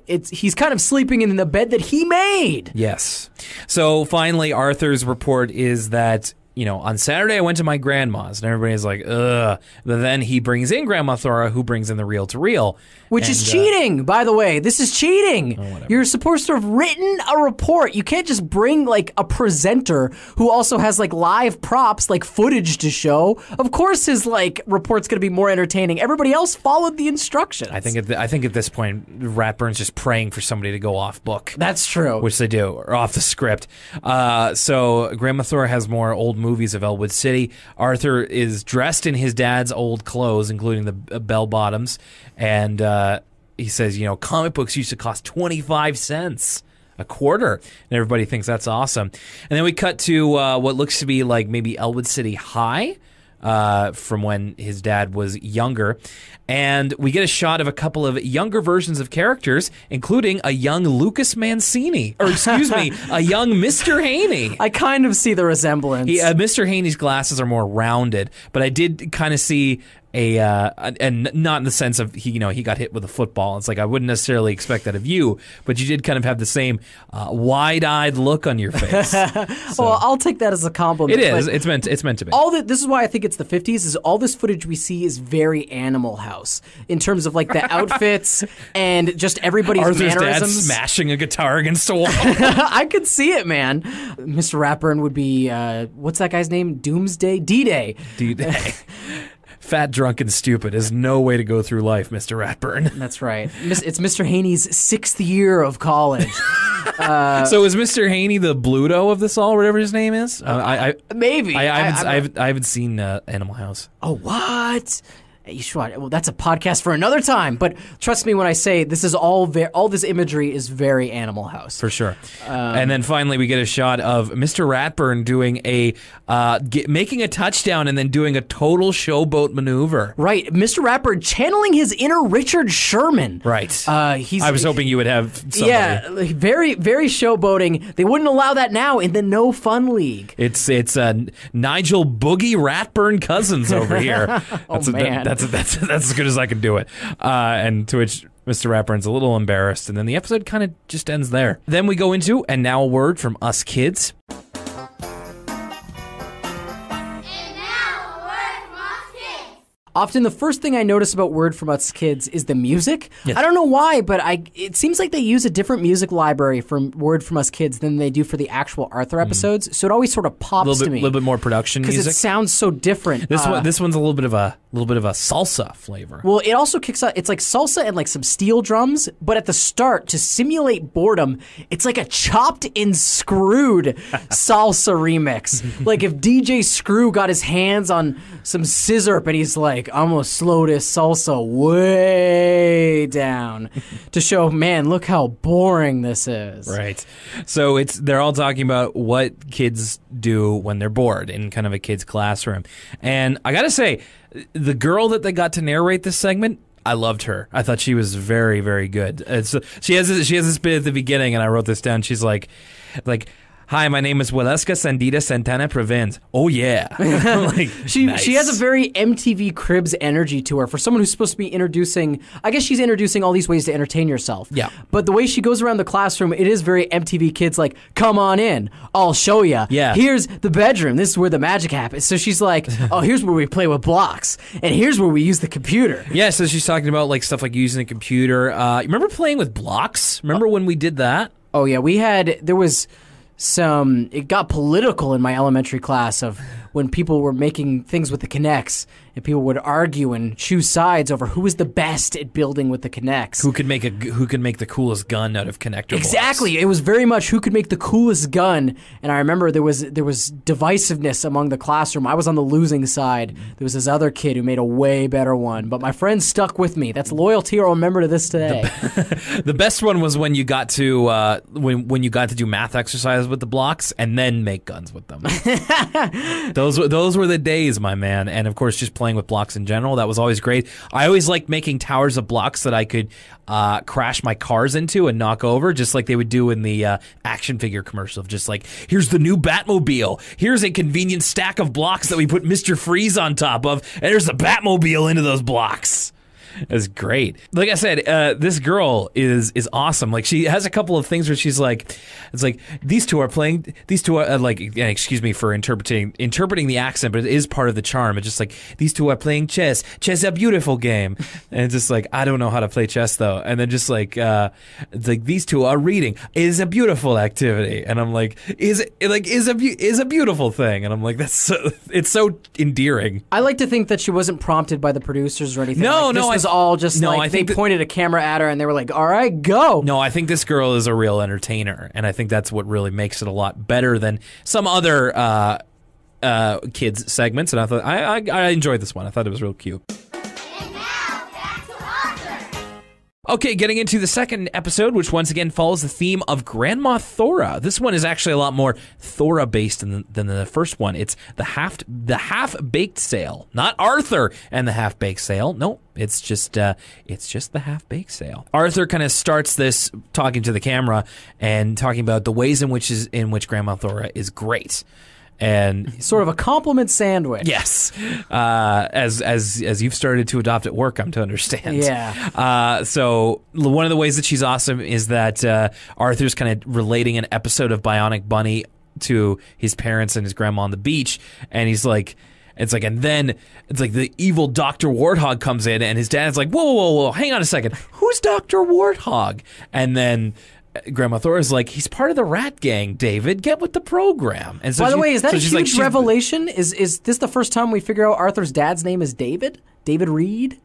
he's kind of sleeping in the bed that he made. Yes. So finally, Arthur's report is that, you know, on Saturday I went to my grandma's, and everybody's like, ugh. But then he brings in Grandma Thora, who brings in the reel-to-reel. Which is cheating, by the way. This is cheating. Oh, You're supposed to have written a report. You can't just bring, like, a presenter who also has, like, live props, like footage to show. Of course his, like, report's going to be more entertaining. Everybody else followed the instructions. I think at this point, Ratburn's just praying for somebody to go off book. That's true. Which they do, or off the script. So Grandma Thora has more old movies of Elwood City. Arthur is dressed in his dad's old clothes, including the bell-bottoms, and he says, you know, comic books used to cost 25 cents. A quarter. And everybody thinks that's awesome. And then we cut to what looks to be like maybe Elwood City High from when his dad was younger. And we get a shot of a couple of younger versions of characters, including a young Lucas Mancini. Or excuse me, a young Mr. Haney. I kind of see the resemblance. Mr. Haney's glasses are more rounded, but I did kind of see and not in the sense of he got hit with a football. It's like I wouldn't necessarily expect that of you, but you did kind of have the same wide-eyed look on your face. Well, I'll take that as a compliment. It is. It's meant to be. This is why I think it's the 50s. Is all this footage we see is very Animal House in terms of like the outfits and just everybody's Arthur's mannerisms. dad smashing a guitar against a wall. I could see it, man. Mr. Ratburn would be what's that guy's name? Doomsday? D-Day. D-Day. Fat, drunk, and stupid is no way to go through life, Mr. Ratburn. That's right. It's Mr. Haney's 6th year of college. So is Mr. Haney the Bluto of this all, whatever his name is? Maybe. I haven't seen Animal House. Oh, what? You should. Well, that's a podcast for another time. But trust me when I say this is all this imagery is very Animal House for sure. And then finally, we get a shot of Mr. Ratburn doing making a touchdown and then doing a total showboat maneuver. Right, Mr. Ratburn channeling his inner Richard Sherman. Right. I was hoping you would have somebody. Yeah, very very showboating. They wouldn't allow that now in the No Fun League. It's Nigel Boogie Ratburn Cousins over here. Man. That's as good as I can do it. And to which Mr. Ratburn's a little embarrassed, and then the episode kind of just ends there. Then we go into, and now a word from us kids. Often the first thing I notice about Word From Us Kids is the music. Yes. I don't know why, but it seems like they use a different music library from Word From Us Kids than they do for the actual Arthur episodes. So it always sort of pops to me. A little bit more production music. Because it sounds so different. This one's a little bit of a salsa flavor. Well, it also kicks out. It's like salsa and like some steel drums, but at the start to simulate boredom, it's like a chopped and screwed salsa remix. Like if DJ Screw got his hands on some scissor and he's like, I'm gonna slow this salsa way down to show, man, look how boring this is. Right. So they're all talking about what kids do when they're bored in kind of a kid's classroom. And I gotta say, the girl that they got to narrate this segment, I loved her. I thought she was very, very good. She has this bit at the beginning, and I wrote this down. She's like, hi, my name is Waleska Sandita Santana Provins. Oh, yeah. She has a very MTV Cribs energy to her. For someone who's supposed to be introducing, I guess she's introducing all these ways to entertain yourself. Yeah. But the way she goes around the classroom, it is very MTV Kids, like, come on in. I'll show you. Yeah. Here's the bedroom. This is where the magic happens. So she's like, oh, here's where we play with blocks. And here's where we use the computer. Yeah, so she's talking about like stuff like using the computer. Remember playing with blocks? Remember when we did that? Oh, yeah. It got political in my elementary class of when people were making things with the Kinects and people would argue and choose sides over who was the best at building with the Kinects. Who could make the coolest gun out of connector blocks. Exactly. It was very much who could make the coolest gun. And I remember there was divisiveness among the classroom. I was on the losing side. There was this other kid who made a way better one, but my friends stuck with me. That's loyalty I'll remember to this day. The best one was when you got to when you got to do math exercises with the blocks and then make guns with them. Those were the days, my man. And of course, just playing playing with blocks in general. That was always great. I always liked making towers of blocks that I could crash my cars into and knock over, just like they would do in the action figure commercial. Just like, here's the new Batmobile. Here's a convenient stack of blocks that we put Mr. Freeze on top of, and there's the Batmobile into those blocks. It's great. Like I said, this girl is awesome. Like, she has a couple of things where she's like, it's like, these two are like, excuse me for interpreting the accent, but it is part of the charm. It's just like, these two are playing chess. Chess is a beautiful game. And it's just like, I don't know how to play chess though. And then just like, it's like, these two are reading. It is a beautiful activity. And I'm like, is a beautiful thing. And I'm like, it's so endearing. I like to think that she wasn't prompted by the producers or anything. No, this was all just I think they pointed a camera at her and they were like, all right, go. No, I think this girl is a real entertainer, and I think that's what really makes it a lot better than some other kids segments. And I thought I enjoyed this one. I thought it was real cute. And now, back to Arthur. Okay, getting into the second episode, which once again follows the theme of Grandma Thora. This one is actually a lot more Thora-based than the first one. It's the half-baked sale, not Arthur and the half-baked sale. No, it's just the half-baked sale. Arthur kind of starts this talking to the camera and talking about the ways in which Grandma Thora is great. And sort of a compliment sandwich. Yes, as you've started to adopt at work, I'm to understand. Yeah. So one of the ways that she's awesome is that Arthur's kind of relating an episode of Bionic Bunny to his parents and his grandma on the beach, and he's like, and then it's like the evil Dr. Warthog comes in, and his dad's like, whoa, hang on a second, who's Dr. Warthog? And then Grandma Thora's like, he's part of the rat gang, David. Get with the program. And so by the way, is that a huge like, revelation? Is this the first time we figure out Arthur's dad's name is David? David Reed?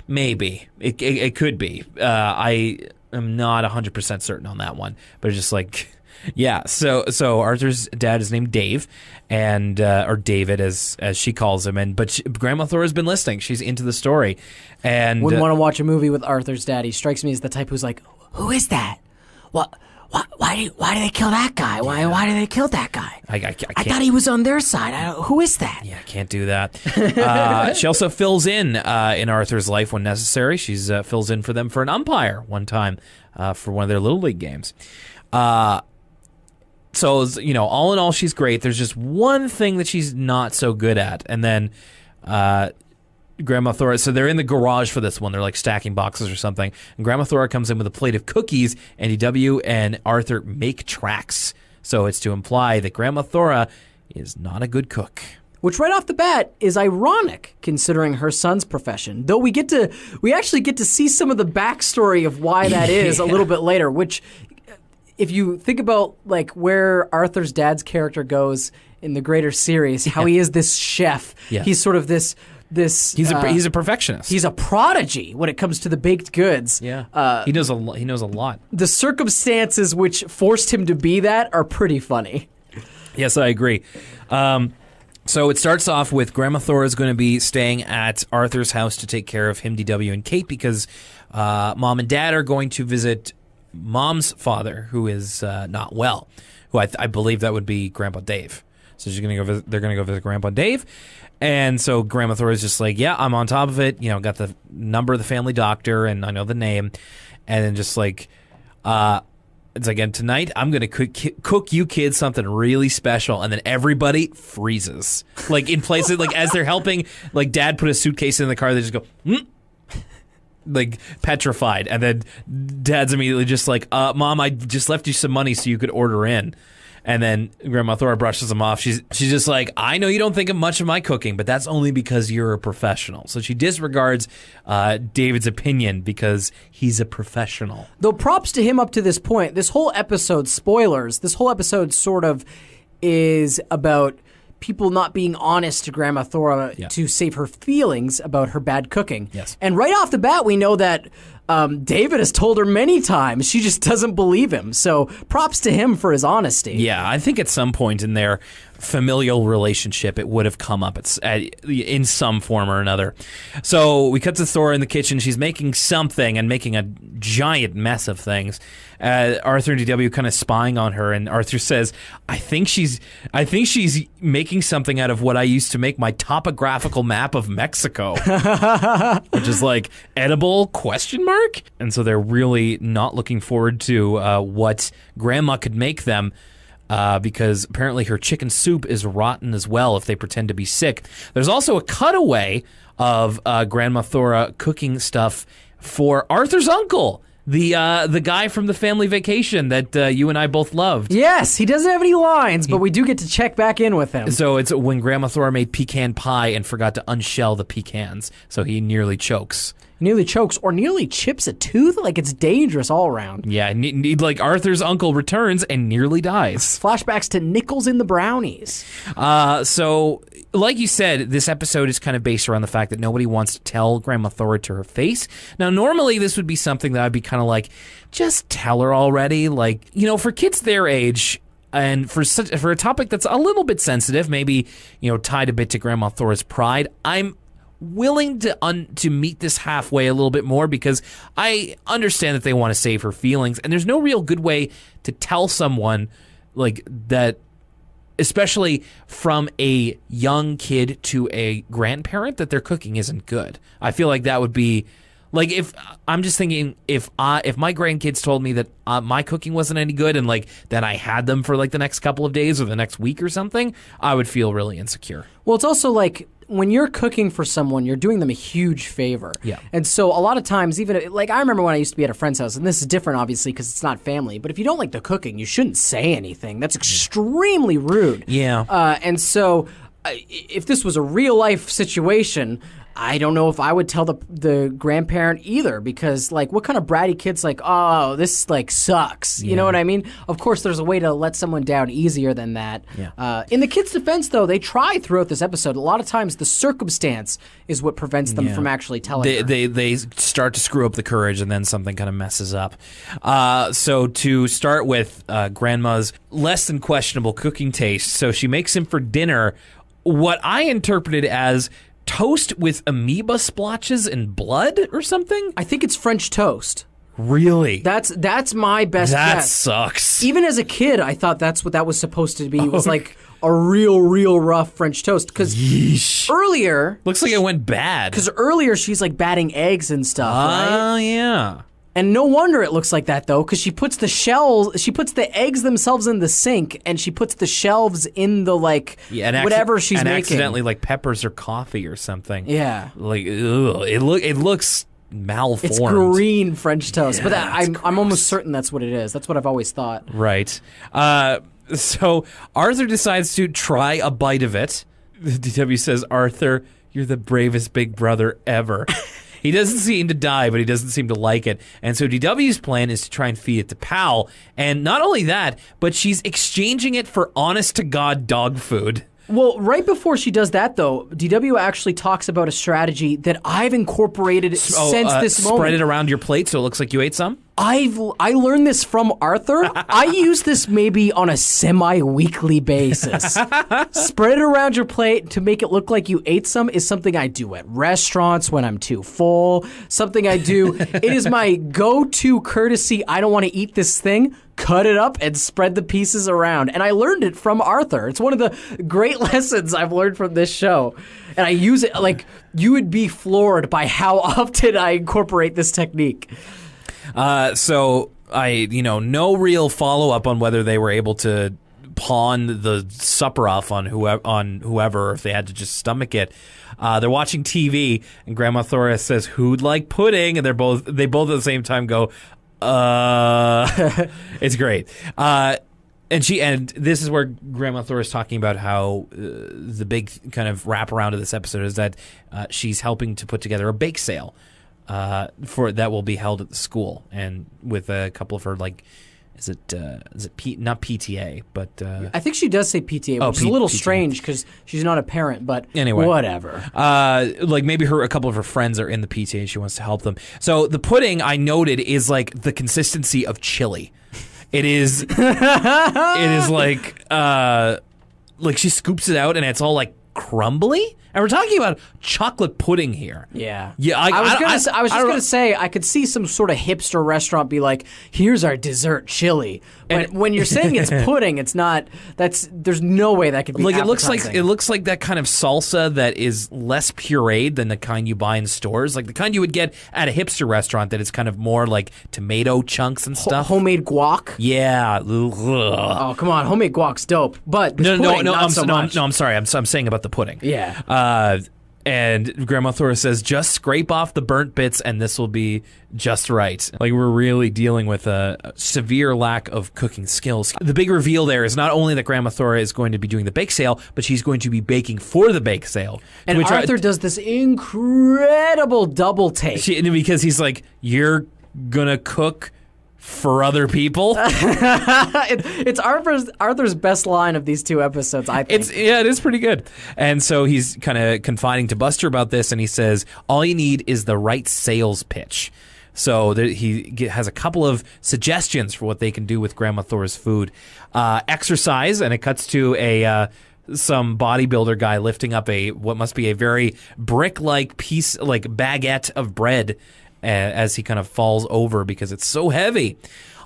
Maybe. It could be. I am not 100% certain on that one. But it's just like, yeah. So Arthur's dad is named Dave, and or David as she calls him. But Grandma Thora's been listening. She's into the story, and wouldn't want to watch a movie with Arthur's dad. He strikes me as the type who's like, who is that? What? Why do they kill that guy? Why do they kill that guy? I thought he was on their side. Who is that? Yeah, I can't do that. She also fills in Arthur's life when necessary. She's fills in for them for an umpire one time for one of their Little League games. So, all in all, she's great. There's just one thing that she's not so good at, and then Grandma Thora, so they're in the garage for this one. They're like stacking boxes or something. And Grandma Thora comes in with a plate of cookies, and DW and Arthur make tracks. So it's to imply that Grandma Thora is not a good cook. Which right off the bat is ironic considering her son's profession. Though we actually get to see some of the backstory of why that is a little bit later, which if you think about like where Arthur's dad's character goes in the greater series, how he is this chef. Yeah. He's sort of this he's a perfectionist. He's a prodigy when it comes to the baked goods. Yeah, he knows a lot. The circumstances which forced him to be that are pretty funny. Yes, I agree. So it starts off with Grandma Thora is going to be staying at Arthur's house to take care of him, DW, and Kate because Mom and Dad are going to visit Mom's father, who is not well. Who I believe that would be Grandpa Dave. So they're going to go visit Grandpa Dave. And so Grandma Thora is just like, yeah, I'm on top of it. Got the number of the family doctor, and I know the name. And then just like, it's like, and tonight I'm going to cook you kids something really special. And then everybody freezes. Like in places, like as they're helping, like Dad put a suitcase in the car, they just go, like petrified. And then Dad's immediately just like, Mom, I just left you some money so you could order in. And then Grandma Thora brushes him off. She's just like, I know you don't think of much of my cooking, but that's only because you're a professional. So she disregards David's opinion because he's a professional. Though props to him up to this point. This whole episode, spoilers, this whole episode sort of is about people not being honest to Grandma Thora to save her feelings about her bad cooking. Yes. And right off the bat, we know that David has told her many times. She just doesn't believe him. So props to him for his honesty. Yeah, I think at some point in their familial relationship, it would have come up in some form or another. So we cut to Thora in the kitchen. She's making something and making a giant mess of things. Arthur and DW kind of spying on her, and Arthur says, I think she's making something out of what I used to make my topographical map of Mexico. Which is like, edible ? And so they're really not looking forward to what Grandma could make them. Because apparently her chicken soup is rotten as well if they pretend to be sick. There's also a cutaway of Grandma Thora cooking stuff for Arthur's uncle, the guy from the family vacation that you and I both loved. Yes, he doesn't have any lines, but we do get to check back in with him. So it's when Grandma Thora made pecan pie and forgot to unshell the pecans, so he nearly chokes. Nearly chokes or nearly chips a tooth. Like, it's dangerous all around. Yeah, like Arthur's uncle returns and nearly dies. Flashbacks to Nickels in the Brownies. So, like you said, this episode is kind of based around the fact that nobody wants to tell Grandma Thora to her face. Now, normally this would be something that I'd be kind of like, just tell her already. Like, you know, for kids their age, and for a topic that's a little bit sensitive, maybe, you know, tied a bit to Grandma Thora's pride, I'm willing to meet this halfway a little bit more, because I understand that they want to save her feelings, and there's no real good way to tell someone like that, especially from a young kid to a grandparent, that their cooking isn't good. I feel like that would be like, if I'm just thinking, if my grandkids told me that my cooking wasn't any good, and like then I had them for like the next couple of days or the next week or something, I would feel really insecure. Well, it's also like, when you're cooking for someone, you're doing them a huge favor. Yeah. And so a lot of times, even like I remember when I used to be at a friend's house, and this is different obviously because it's not family, but if you don't like the cooking, you shouldn't say anything. That's extremely rude. Yeah. And so if this was a real life situation, I don't know if I would tell the grandparent either, because like, what kind of bratty kid's like, oh, this like sucks. You know what I mean? Of course, there's a way to let someone down easier than that. Yeah. In the kids' defense, though, they try throughout this episode. A lot of times, the circumstance is what prevents them from actually telling her. They start to screw up the courage, and then something kind of messes up. So to start with, Grandma's less than questionable cooking taste. So she makes him for dinner what I interpreted as toast with amoeba splotches and blood or something? I think it's French toast. Really? That's my best That guess. sucks. Even as a kid, I thought that's what that was supposed to be. It was like a real rough French toast. Because earlier... Looks like it went bad. Because earlier she's like batting eggs and stuff, right? Oh, yeah. And no wonder it looks like that, though, because she puts the eggs themselves in the sink, and she puts the shelves in the, like, whatever she's making. And accidentally, like, peppers or coffee or something. Yeah. Like, ugh, it looks malformed. It's green French toast, but I'm almost certain that's what it is. That's what I've always thought. Right. So Arthur decides to try a bite of it. DW says, Arthur, you're the bravest big brother ever. He doesn't seem to die, but he doesn't seem to like it. And so DW's plan is to try and feed it to Pal. And not only that, but she's exchanging it for honest-to-God dog food. Well, right before she does that, though, DW actually talks about a strategy that I've incorporated since this moment. Spread it around your plate so it looks like you ate some? I learned this from Arthur. I use this maybe on a semi-weekly basis. Spread it around your plate to make it look like you ate some is something I do at restaurants when I'm too full. Something I do. It is my go-to courtesy. I don't want to eat this thing. Cut it up and spread the pieces around. And I learned it from Arthur. It's one of the great lessons I've learned from this show. And I use it, like, you would be floored by how often I incorporate this technique. So no real follow-up on whether they were able to pawn the supper off on whoever, or if they had to just stomach it. They're watching TV, and Grandma Thora says, "Who'd like pudding?" And they both at the same time go, It's great. And this is where Grandma Thora is talking about how the big kind of wraparound of this episode is that she's helping to put together a bake sale that will be held at the school, and with a couple of her is it not PTA, but I think she does say PTA, which is a little strange because she's not a parent, but anyway, whatever. Like maybe a couple of her friends are in the PTA and she wants to help them. So the pudding, I noted, is like the consistency of chili. It is like she scoops it out and it's all like crumbly. And we're talking about chocolate pudding here. Yeah. Yeah. I was just gonna say I could see some sort of hipster restaurant be like, "Here's our dessert chili." When you're saying it's pudding, it's not. There's no way that could be. Like appetizing. it looks like that kind of salsa that is less pureed than the kind you buy in stores, like the kind you would get at a hipster restaurant that is kind of more like tomato chunks and stuff. Homemade guac. Yeah. Ugh. Oh come on, homemade guac's dope, but No, not so much. I'm sorry. I'm saying about the pudding. Yeah. And Grandma Thora says, just scrape off the burnt bits and this will be just right. Like, we're really dealing with a severe lack of cooking skills. The big reveal there is not only that Grandma Thora is going to be doing the bake sale, but she's going to be baking for the bake sale. And Arthur does this incredible double take. Because he's like, you're gonna cook for other people. It's Arthur's best line of these two episodes, I think. It is pretty good. And so he's kind of confiding to Buster about this, and he says, all you need is the right sales pitch. So he has a couple of suggestions for what they can do with Grandma Thora's food. Exercise, and it cuts to some bodybuilder guy lifting up what must be a very brick-like piece, like baguette of bread, as he kind of falls over because it's so heavy.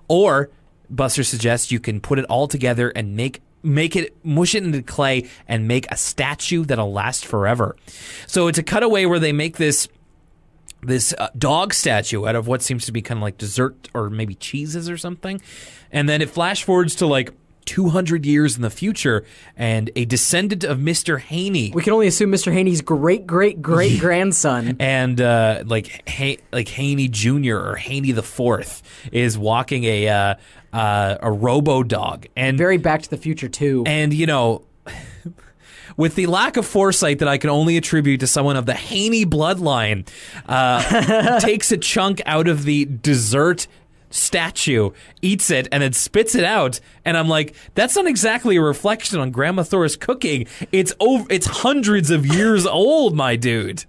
Or Buster suggests you can put it all together and mush it into clay and make a statue that'll last forever. So it's a cutaway where they make this dog statue out of what seems to be kind of like dessert or maybe cheeses or something. And then it flash forwards to like 200 years in the future, and a descendant of Mr. Haney. We can only assume Mr. Haney's great-great-great-grandson. And like Haney Jr. or Haney the Fourth is walking a robo-dog. And very Back to the Future, too. And, with the lack of foresight that I can only attribute to someone of the Haney bloodline, takes a chunk out of the dessert statue, eats it, and then spits it out, and I'm like, that's not exactly a reflection on Grandma Thora's cooking. It's hundreds of years old, my dude.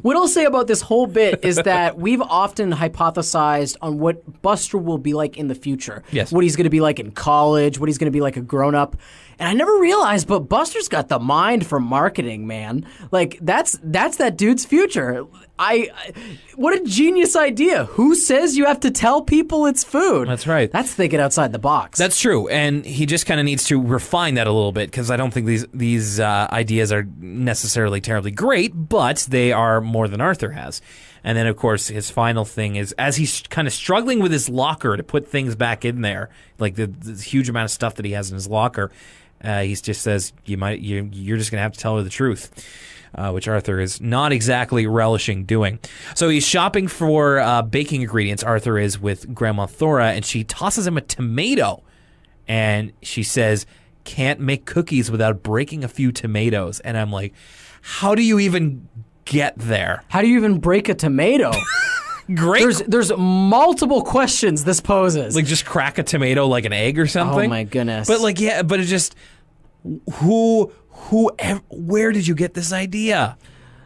What I'll say about this whole bit is that we've often hypothesized on what Buster will be like in the future. Yes. What he's going to be like in college, what he's going to be like a grown-up. And I never realized, but Buster's got the mind for marketing, man. Like, that's that dude's future. What a genius idea. Who says you have to tell people it's food? That's right. That's thinking outside the box. That's true. And he just kind of needs to refine that a little bit, because I don't think these ideas are necessarily terribly great, but they are more than Arthur has. And then, of course, his final thing is, as he's kind of struggling with his locker to put things back in there, like the huge amount of stuff that he has in his locker, he just says, you're just going to have to tell her the truth, which Arthur is not exactly relishing doing. So he's shopping for baking ingredients, Arthur is, with Grandma Thora, and she tosses him a tomato. And she says, can't make cookies without breaking a few tomatoes. And I'm like, how do you even get there? How do you even break a tomato? Great. There's multiple questions this poses. Like, just crack a tomato like an egg or something? Oh my goodness. But but it just, where did you get this idea?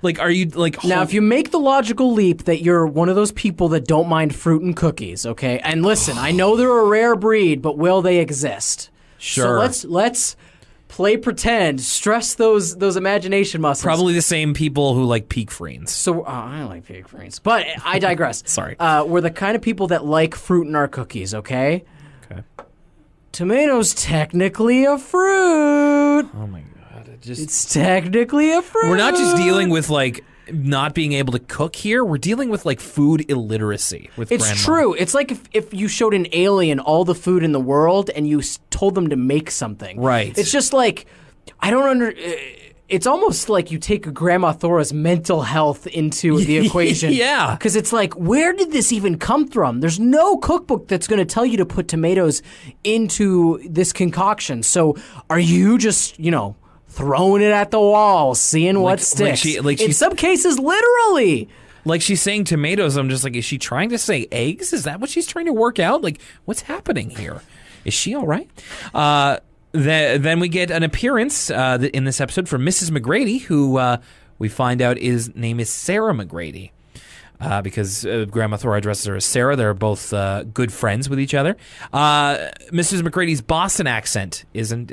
Like, are you like... Now, if you make the logical leap that you're one of those people that don't mind fruit and cookies, okay? And listen, I know they're a rare breed, but will they exist? Sure. So let's play pretend, stress those imagination muscles. Probably the same people who like peak freens. So I like peak freens, but I digress. Sorry. We're the kind of people that like fruit in our cookies, okay? Okay. Tomatoes technically a fruit. Oh my god! It's technically a fruit. We're not just dealing with like not being able to cook here. We're dealing with like food illiteracy with It's Grandma. true. It's like if you showed an alien all the food in the world and you told them to make something. Right. It's just like, it's almost like you take Grandma Thora's mental health into the equation. Yeah. Because it's like, where did this even come from? There's no cookbook that's going to tell you to put tomatoes into this concoction. So are you just, throwing it at the wall, seeing what sticks? In some cases, literally. Like she's saying tomatoes. I'm just like, is she trying to say eggs? Is that what she's trying to work out? Like, what's happening here? Is she all right? Then we get an appearance in this episode from Mrs. McGrady, who we find out his name is Sarah McGrady. Because Grandma Thora addresses her as Sarah. They're both good friends with each other. Mrs. McGrady's Boston accent isn't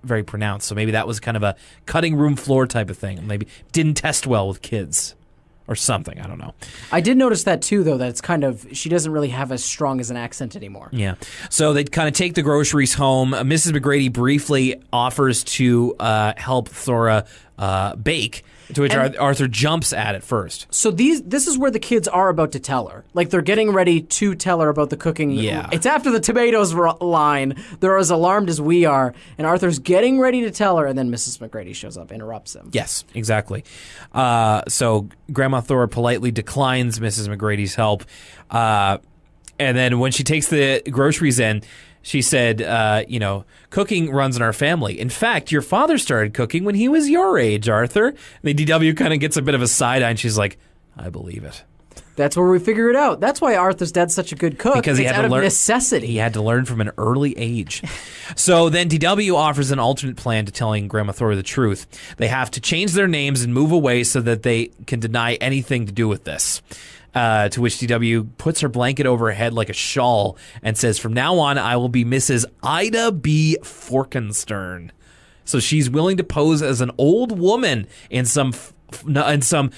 very pronounced, so maybe that was kind of a cutting room floor type of thing. Maybe didn't test well with kids or something. I don't know. I did notice that too, though, that it's kind of, she doesn't really have as strong as an accent anymore. Yeah. So they kind of take the groceries home. Mrs. McGrady briefly offers to help Thora bake, to which Arthur jumps at it first. So this is where the kids are about to tell her. Like, they're getting ready to tell her about the cooking. Yeah. It's after the tomatoes line. They're as alarmed as we are. And Arthur's getting ready to tell her, and then Mrs. McGrady shows up, interrupts him. Yes, exactly. So Grandma Thora politely declines Mrs. McGrady's help. And then when she takes the groceries in, she said, cooking runs in our family. In fact, your father started cooking when he was your age, Arthur. The DW kind of gets a bit of a side eye, and she's like, I believe it. That's where we figure it out. That's why Arthur's dad's such a good cook. Because he it's had out to of learn necessity. He had to learn from an early age. So then DW offers an alternate plan to telling Grandma Thora the truth. They have to change their names and move away so that they can deny anything to do with this. To which DW puts her blanket over her head like a shawl and says, from now on, I will be Mrs. Ida B. Forkenstern. So she's willing to pose as an old woman in some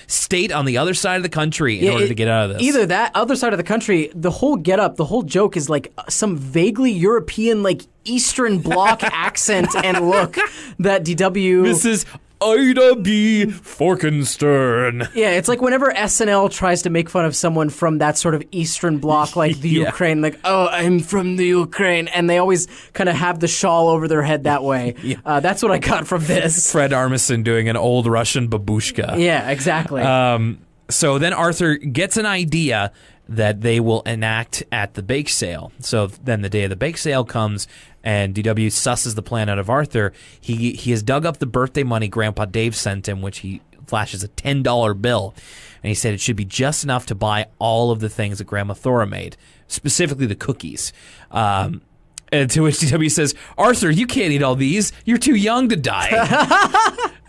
state on the other side of the country in order to get out of this. Either that, other side of the country, the whole getup, the whole joke is like some vaguely European, like Eastern Bloc accent and look that DW... Mrs. Ida B. Forkenstern. Yeah, it's like whenever SNL tries to make fun of someone from that sort of Eastern Bloc, like the Ukraine, like, oh, I'm from the Ukraine, and they always kind of have the shawl over their head that way. Yeah. That's what I got from this. Fred Armisen doing an old Russian babushka. Yeah, exactly. So then Arthur gets an idea that they will enact at the bake sale. So then the day of the bake sale comes, and DW susses the plan out of Arthur. He has dug up the birthday money Grandpa Dave sent him, which he flashes a $10 bill. And he said it should be just enough to buy all of the things that Grandma Thora made, specifically the cookies. And to which DW says, Arthur, you can't eat all these. You're too young to die.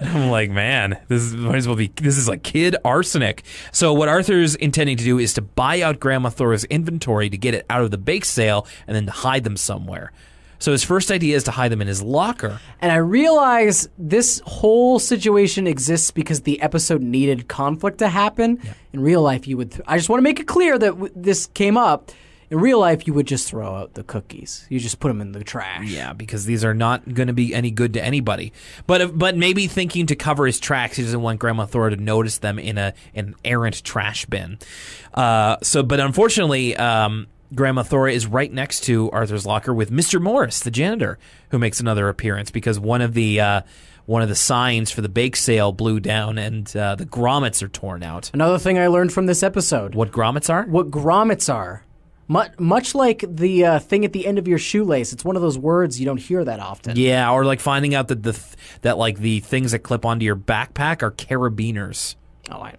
I'm like, man, this is like kid arsenic. So what Arthur's intending to do is to buy out Grandma Thora's inventory to get it out of the bake sale and then to hide them somewhere. So his first idea is to hide them in his locker. And I realize this whole situation exists because the episode needed conflict to happen. Yeah. In real life, you would... I just want to make it clear that this came up. In real life, you would just throw out the cookies. You just put them in the trash. Yeah, because these are not going to be any good to anybody. But maybe thinking to cover his tracks, he doesn't want Grandma Thora to notice them in an errant trash bin. But unfortunately, Grandma Thora is right next to Arthur's locker with Mr. Morris, the janitor, who makes another appearance because one of the signs for the bake sale blew down and the grommets are torn out. Another thing I learned from this episode. What grommets are? What grommets are. Much like the thing at the end of your shoelace, it's one of those words you don't hear that often. Yeah, or like finding out that the things that clip onto your backpack are carabiners. Oh,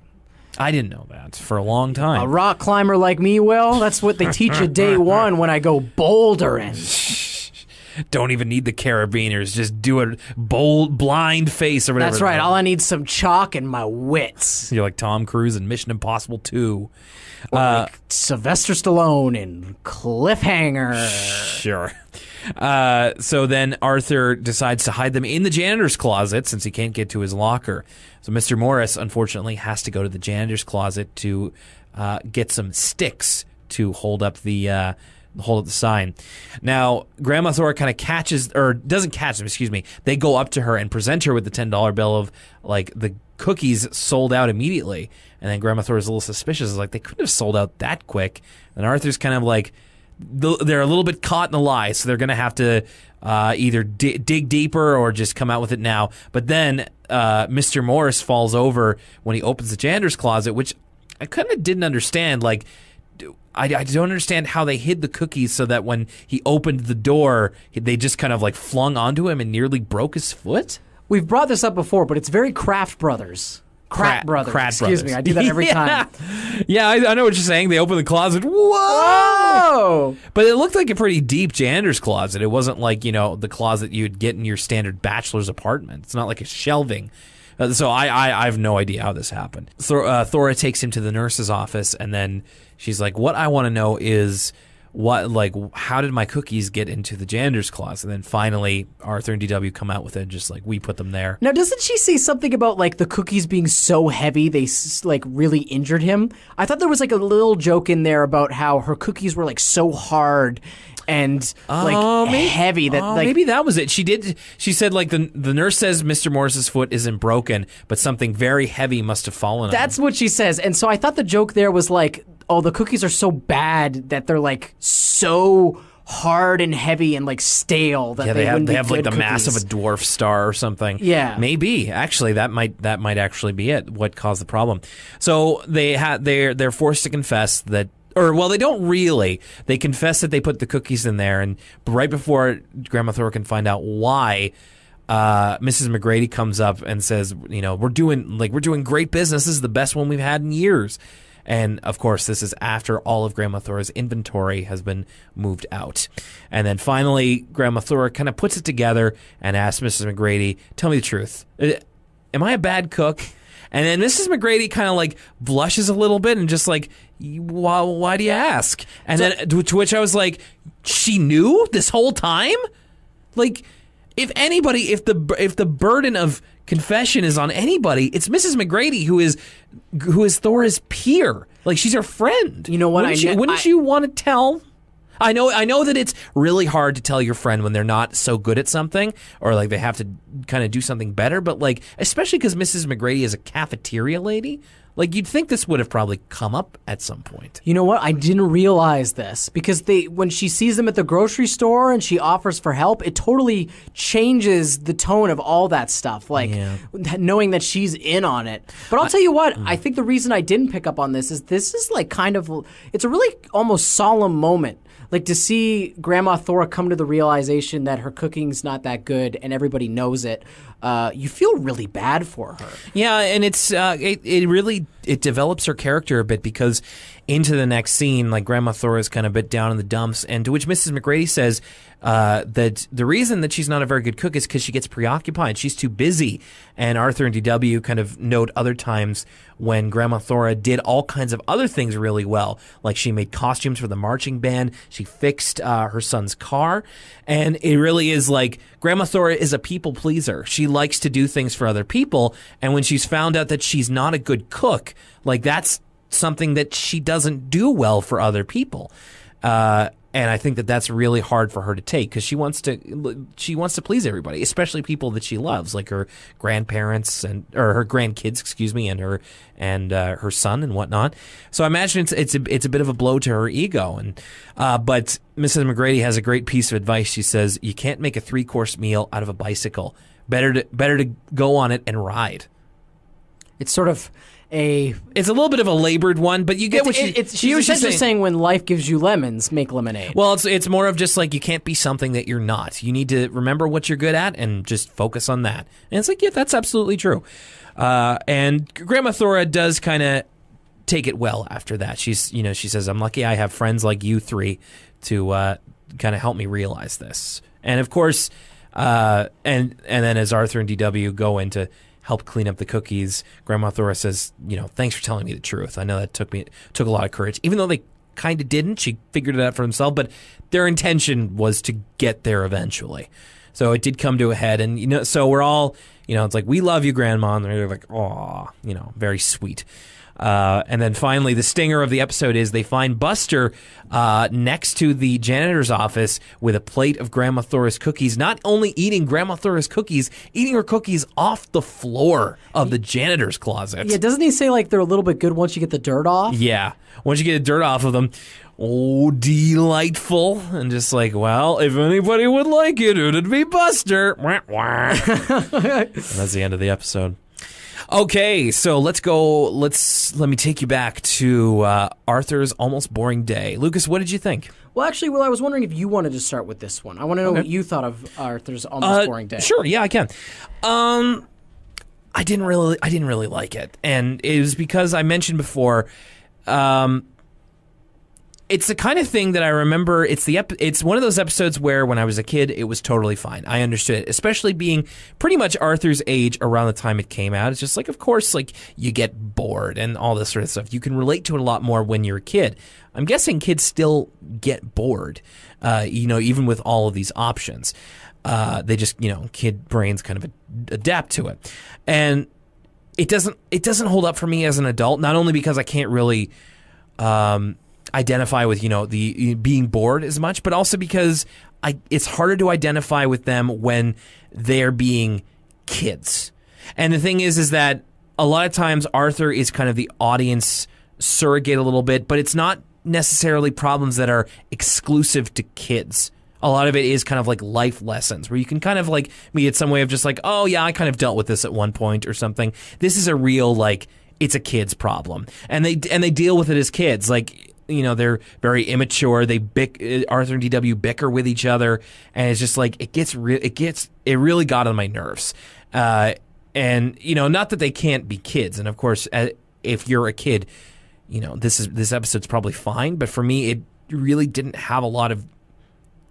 I didn't know that for a long time. A rock climber like me will? That's what they teach you day one when I go bouldering. Don't even need the carabiners. Just do a bold, blind face or whatever. That's right. All I need is some chalk and my wits. You're like Tom Cruise in Mission Impossible 2. Or like Sylvester Stallone in Cliffhanger. Sure. So then Arthur decides to hide them in the janitor's closet since he can't get to his locker. So Mr. Morris, unfortunately, has to go to the janitor's closet to get some sticks to hold up the sign. Now, Grandma Thora kind of doesn't catch them, excuse me. They go up to her and present her with the $10 bill of, like, the cookies sold out immediately. And then Grandma Thora's a little suspicious. Is like, they couldn't have sold out that quick. And Arthur's kind of like, they're a little bit caught in the lie, so they're going to have to either dig deeper or just come out with it now. But then Mr. Morris falls over when he opens the janitor's closet, which I kind of didn't understand. Like, I don't understand how they hid the cookies so that when he opened the door, they just kind of like flung onto him and nearly broke his foot. We've brought this up before, but it's very Kraft Brothers. Krat Brothers. Excuse me, I do that every time. Yeah, I know what you're saying. They open the closet. Whoa! Oh! But it looked like a pretty deep janitor's closet. It wasn't like, the closet you'd get in your standard bachelor's apartment. It's not like a shelving. So I have no idea how this happened. Thora takes him to the nurse's office, and then she's like, what I want to know is how did my cookies get into the janitor's closet? And then finally, Arthur and DW come out with it, just like, we put them there. Now, doesn't she say something about, like, the cookies being so heavy they, like, really injured him? I thought there was, like, a little joke in there about how her cookies were, like, so hard and, like, heavy that, like... Maybe that was it. She said, like, the nurse says Mr. Morris's foot isn't broken, but something very heavy must have fallen on him. That's what she says. And so I thought the joke there was, like, oh, the cookies are so bad that they're, like, so hard and heavy and, like, stale that they have like the cookies. mass of a dwarf star or something. Yeah, maybe actually that might actually be it. What caused the problem? So they're forced to confess that, or well, they don't really. They confess that they put the cookies in there, and right before Grandma Thora can find out why. Mrs. McGrady comes up and says, we're doing great business. This is the best one we've had in years. And, of course, this is after all of Grandma Thora's inventory has been moved out. And then finally, Grandma Thora kind of puts it together and asks Mrs. McGrady, tell me the truth. Am I a bad cook? And then Mrs. McGrady kind of, like, blushes a little bit and just, like, why do you ask? And then to which I was like, she knew this whole time? Like, if the burden of confession is on anybody, it's Mrs. McGrady who is Thora's peer. Like, she's her friend. You know what? Wouldn't you want to tell? I know that it's really hard to tell your friend when they're not so good at something, or like they have to kind of do something better. But like, especially because Mrs. McGrady is a cafeteria lady. Like, you'd think this would have probably come up at some point. You know what? I didn't realize this because when she sees them at the grocery store and she offers for help, it totally changes the tone of all that stuff. Like, knowing that she's in on it. But I'll tell you what, I think the reason I didn't pick up on this is like kind of, it's a really almost solemn moment. Like, to see Grandma Thora come to the realization that her cooking's not that good and everybody knows it, you feel really bad for her. Yeah, and it really develops her character a bit, because into the next scene, like, Grandma Thora is kind of a bit down in the dumps, and to which Mrs. McGrady says that the reason that she's not a very good cook is because she gets preoccupied. She's too busy. And Arthur and DW kind of note other times when Grandma Thora did all kinds of other things really well. Like, she made costumes for the marching band. She fixed her son's car. And it really is like, Grandma Thora is a people pleaser. She likes to do things for other people. And when she's found out that she's not a good cook, like, that's something that she doesn't do well for other people. And I think that that's really hard for her to take, because she wants to please everybody, especially people that she loves, like her grandparents or her grandkids, excuse me, and her son and whatnot. So I imagine it's a bit of a blow to her ego. And but Mrs. McGrady has a great piece of advice. She says, you can't make a 3-course meal out of a bicycle. Better to go on it and ride. It's sort of it's a little bit of a labored one, but you get what she's essentially saying, when life gives you lemons, make lemonade. Well, it's more of just like, you can't be something that you're not. You need to remember what you're good at and just focus on that. And it's like, yeah, that's absolutely true. And Grandma Thora does kind of take it well after that. She says, I'm lucky I have friends like you three to kind of help me realize this. And of course, and then as Arthur and DW go into help clean up the cookies, Grandma Thora says, thanks for telling me the truth. I know that took a lot of courage. Even though they kind of didn't, she figured it out for themselves, but their intention was to get there eventually. So it did come to a head, and so we're all, it's like, we love you, Grandma, and they're like, aw, very sweet. And then finally, the stinger of the episode is they find Buster next to the janitor's office with a plate of Grandma Thora's cookies, not only eating Grandma Thora's cookies, eating her cookies off the floor of the janitor's closet. Yeah, doesn't he say, like, they're a little bit good once you get the dirt off? Yeah, once you get the dirt off of them. Oh, delightful. And just like, well, if anybody would like it, it'd be Buster. And that's the end of the episode. Okay, so let me take you back to Arthur's almost boring day. Lucas, what did you think? Well, actually, I was wondering if you wanted to start with this one. I want to know what you thought of Arthur's almost boring day. Sure, yeah, I can. I didn't really like it, and it was because I mentioned before. It's the kind of thing that I remember. It's one of those episodes where when I was a kid, it was totally fine. I understood it, especially being pretty much Arthur's age around the time it came out. It's just like, of course, like you get bored and all this sort of stuff. You can relate to it a lot more when you're a kid. I'm guessing kids still get bored, even with all of these options. They just, kid brains kind of adapt to it, and it doesn't hold up for me as an adult. Not only because I can't really identify with the being bored as much, but also because it's harder to identify with them when they're being kids. And the thing is that a lot of times Arthur is kind of the audience surrogate a little bit, but it's not necessarily problems that are exclusive to kids. A lot of it is kind of like life lessons where you can kind of like meet it some way of just like, oh yeah, I kind of dealt with this at one point or something. This is a real, like, it's a kid's problem, and they deal with it as kids. Like, they're very immature. Arthur and DW bicker with each other, and it's just like it really got on my nerves. And not that they can't be kids, and of course, if you're a kid, this episode's probably fine. But for me, it really didn't have a lot of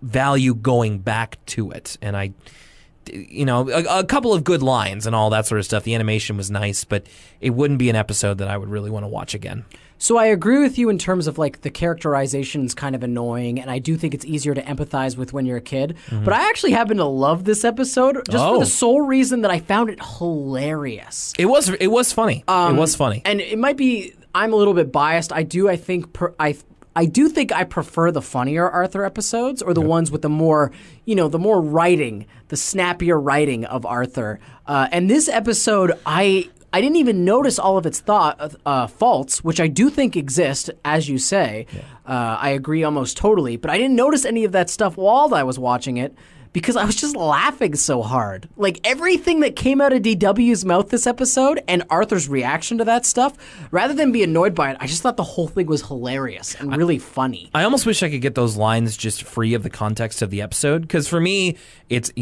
value going back to it, and a couple of good lines and all that sort of stuff. The animation was nice, but it wouldn't be an episode that I would really want to watch again. So I agree with you in terms of like the characterization is kind of annoying, and I do think it's easier to empathize with when you're a kid. Mm-hmm. But I actually happen to love this episode just for the sole reason that I found it hilarious. It was funny. It was funny, and it might be I'm a little bit biased. I do think I prefer the funnier Arthur episodes, or the ones with the more, the more writing, the snappier writing of Arthur. And this episode, I didn't even notice all of its faults, which I do think exist, as you say. Yeah. I agree almost totally, but I didn't notice any of that stuff while I was watching it, because I was just laughing so hard. Like, everything that came out of DW's mouth this episode and Arthur's reaction to that stuff, rather than be annoyed by it, I just thought the whole thing was hilarious and really funny. I almost wish I could get those lines just free of the context of the episode, because for me, it's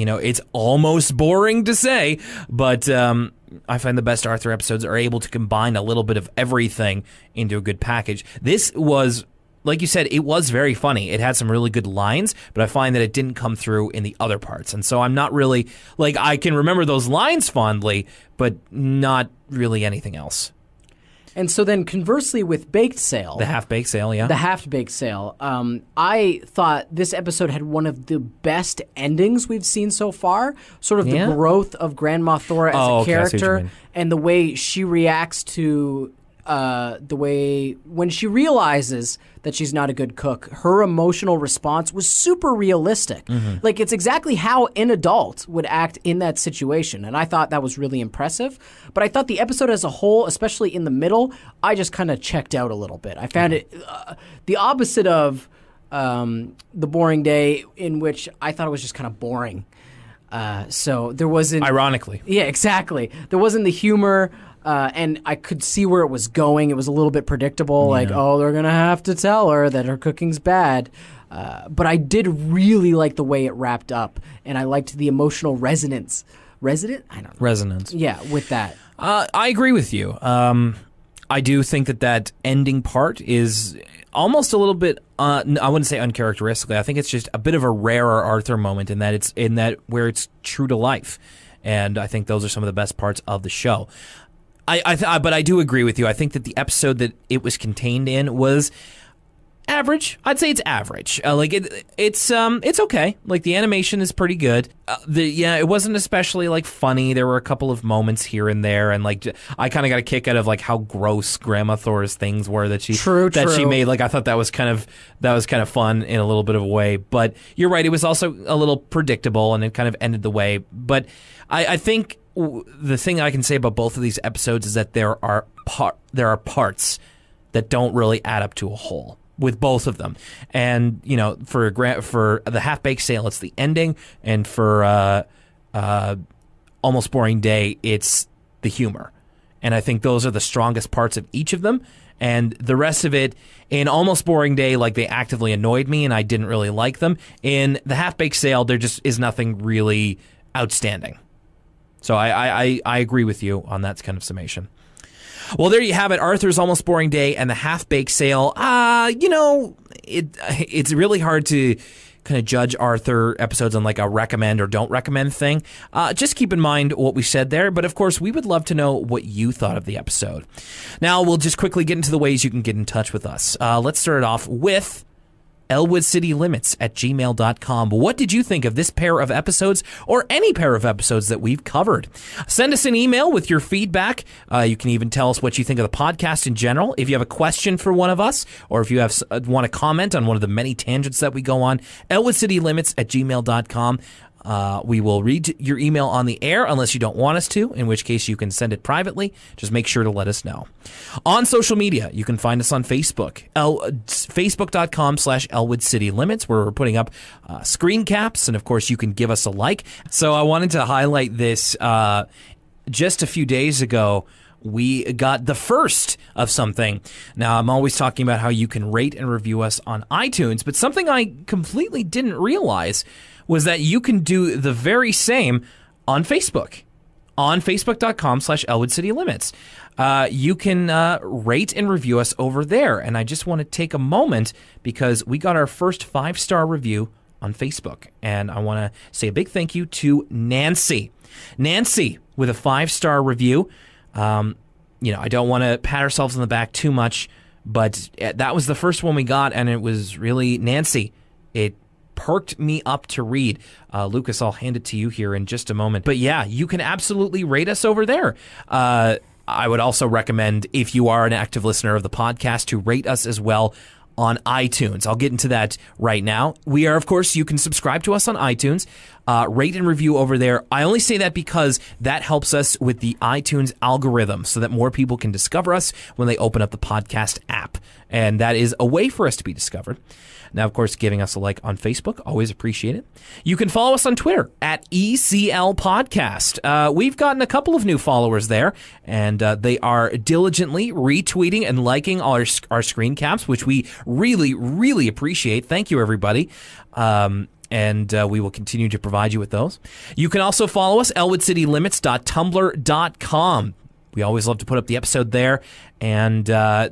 almost boring to say, but I find the best Arthur episodes are able to combine a little bit of everything into a good package. This was, like you said, it was very funny. It had some really good lines, but I find that it didn't come through in the other parts. And so I'm not really, like, I can remember those lines fondly, but not really anything else. And so then conversely with Baked Sale. The Half-Baked Sale, yeah. The Half-Baked Sale. I thought this episode had one of the best endings we've seen so far. Sort of the growth of Grandma Thora as a character, and the way she reacts to when she realizes that she's not a good cook, her emotional response was super realistic. Mm-hmm. Like, it's exactly how an adult would act in that situation, and I thought that was really impressive. But I thought the episode as a whole, especially in the middle, I just kind of checked out a little bit. I found it the opposite of the Boring Day, in which I thought it was just kind of boring. So there wasn't... Ironically. Yeah, exactly. There wasn't the humor... and I could see where it was going. It was a little bit predictable, like, oh, they're going to have to tell her that her cooking's bad. But I did really like the way it wrapped up, and I liked the emotional resonance. I don't know. Resonance. Yeah, with that. I agree with you. I do think that ending part is almost a little bit, I wouldn't say uncharacteristically. I think it's just a bit of a rarer Arthur moment in that where it's true to life. And I think those are some of the best parts of the show. But I do agree with you. I think that the episode that it was contained in was average. I'd say it's average. It's okay. Like, the animation is pretty good. It wasn't especially like funny. There were a couple of moments here and there, and like I kind of got a kick out of like how gross Grandma Thora's things were that she made. Like, I thought that was kind of fun in a little bit of a way. But you're right. It was also a little predictable, and it kind of ended the way. But I think the thing I can say about both of these episodes is that there are parts that don't really add up to a whole with both of them. And for the Half-Baked Sale, it's the ending, and for Almost Boring Day, it's the humor. And I think those are the strongest parts of each of them. And the rest of it, in Almost Boring Day, like, they actively annoyed me, and I didn't really like them. In the Half-Baked Sale, there just is nothing really outstanding. So I agree with you on that kind of summation. Well, there you have it. Arthur's Almost Boring Day and the half-baked sale. It's really hard to kind of judge Arthur episodes on like a recommend or don't recommend thing. Just keep in mind what we said there. But of course, we would love to know what you thought of the episode. Now, we'll just quickly get into the ways you can get in touch with us. Let's start it off with elwoodcitylimits@gmail.com. What did you think of this pair of episodes or any pair of episodes that we've covered? Send us an email with your feedback. You can even tell us what you think of the podcast in general. If you have a question for one of us, or if you want to comment on one of the many tangents that we go on, elwoodcitylimits@gmail.com. We will read your email on the air unless you don't want us to, in which case you can send it privately. Just make sure to let us know. On social media, you can find us on Facebook, facebook.com/ElwoodCityLimits, where we're putting up screen caps, and of course you can give us a like. So I wanted to highlight this. Just a few days ago, we got the first of something. Now, I'm always talking about how you can rate and review us on iTunes, but something I completely didn't realize was that you can do the very same on Facebook, on facebook.com/ElwoodCityLimits. You can rate and review us over there. And I just want to take a moment because we got our first 5-star review on Facebook. And I want to say a big thank you to Nancy. Nancy with a 5-star review. I don't want to pat ourselves on the back too much, but that was the first one we got, and it was really Nancy. It perked me up to read. Lucas, I'll hand it to you here in just a moment. But yeah, you can absolutely rate us over there. I would also recommend, if you are an active listener of the podcast, to rate us as well on iTunes. I'll get into that right now. We are, of course, you can subscribe to us on iTunes, rate and review over there. I only say that because that helps us with the iTunes algorithm so that more people can discover us when they open up the podcast app. And that is a way for us to be discovered. Now, of course, giving us a like on Facebook, always appreciate it. You can follow us on Twitter at ECL Podcast. We've gotten a couple of new followers there, and they are diligently retweeting and liking our screen caps, which we really, really appreciate. Thank you, everybody. And we will continue to provide you with those. You can also follow us, elwoodcitylimits.tumblr.com. We always love to put up the episode there and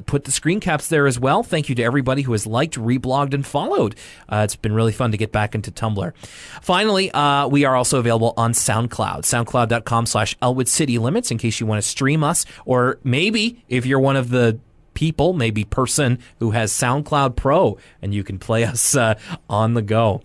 put the screen caps there as well. Thank you to everybody who has liked, reblogged, and followed. It's been really fun to get back into Tumblr. Finally, we are also available on SoundCloud, soundcloud.com/ElwoodCityLimits in case you want to stream us, or maybe if you're one of the people, maybe person who has SoundCloud Pro, and you can play us on the go.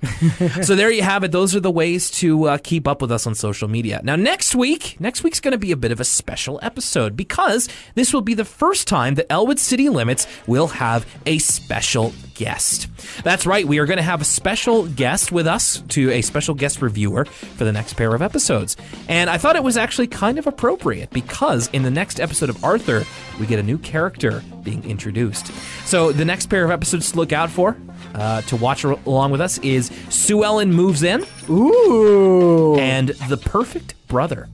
So there you have it. Those are the ways to keep up with us on social media. Now, next week's going to be a bit of a special episode because this will be the first time that Elwood City Limits will have a special guest. That's right. We are going to have a special guest with us, a special guest reviewer for the next pair of episodes. And I thought it was actually kind of appropriate because in the next episode of Arthur, we get a new character being introduced. So the next pair of episodes to look out for, to watch along with us, is Sue Ellen Moves In. Ooh. And The Perfect Brother.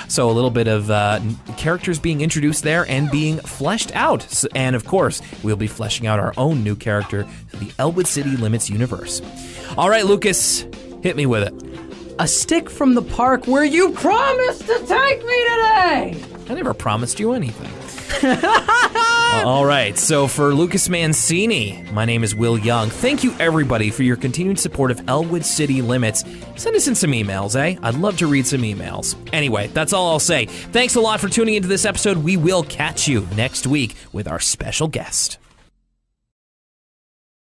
So a little bit of characters being introduced there and being fleshed out. And of course, we'll be fleshing out our own new character to the Elwood City Limits universe. All right, Lucas, hit me with it. A stick from the park where you promised to take me today. I never promised you anything. All right, so for Lucas Mancini, my name is Will Young. Thank you, everybody, for your continued support of Elwood City Limits. Send us in some emails, eh? I'd love to read some emails. Anyway, that's all I'll say. Thanks a lot for tuning into this episode. We will catch you next week with our special guest.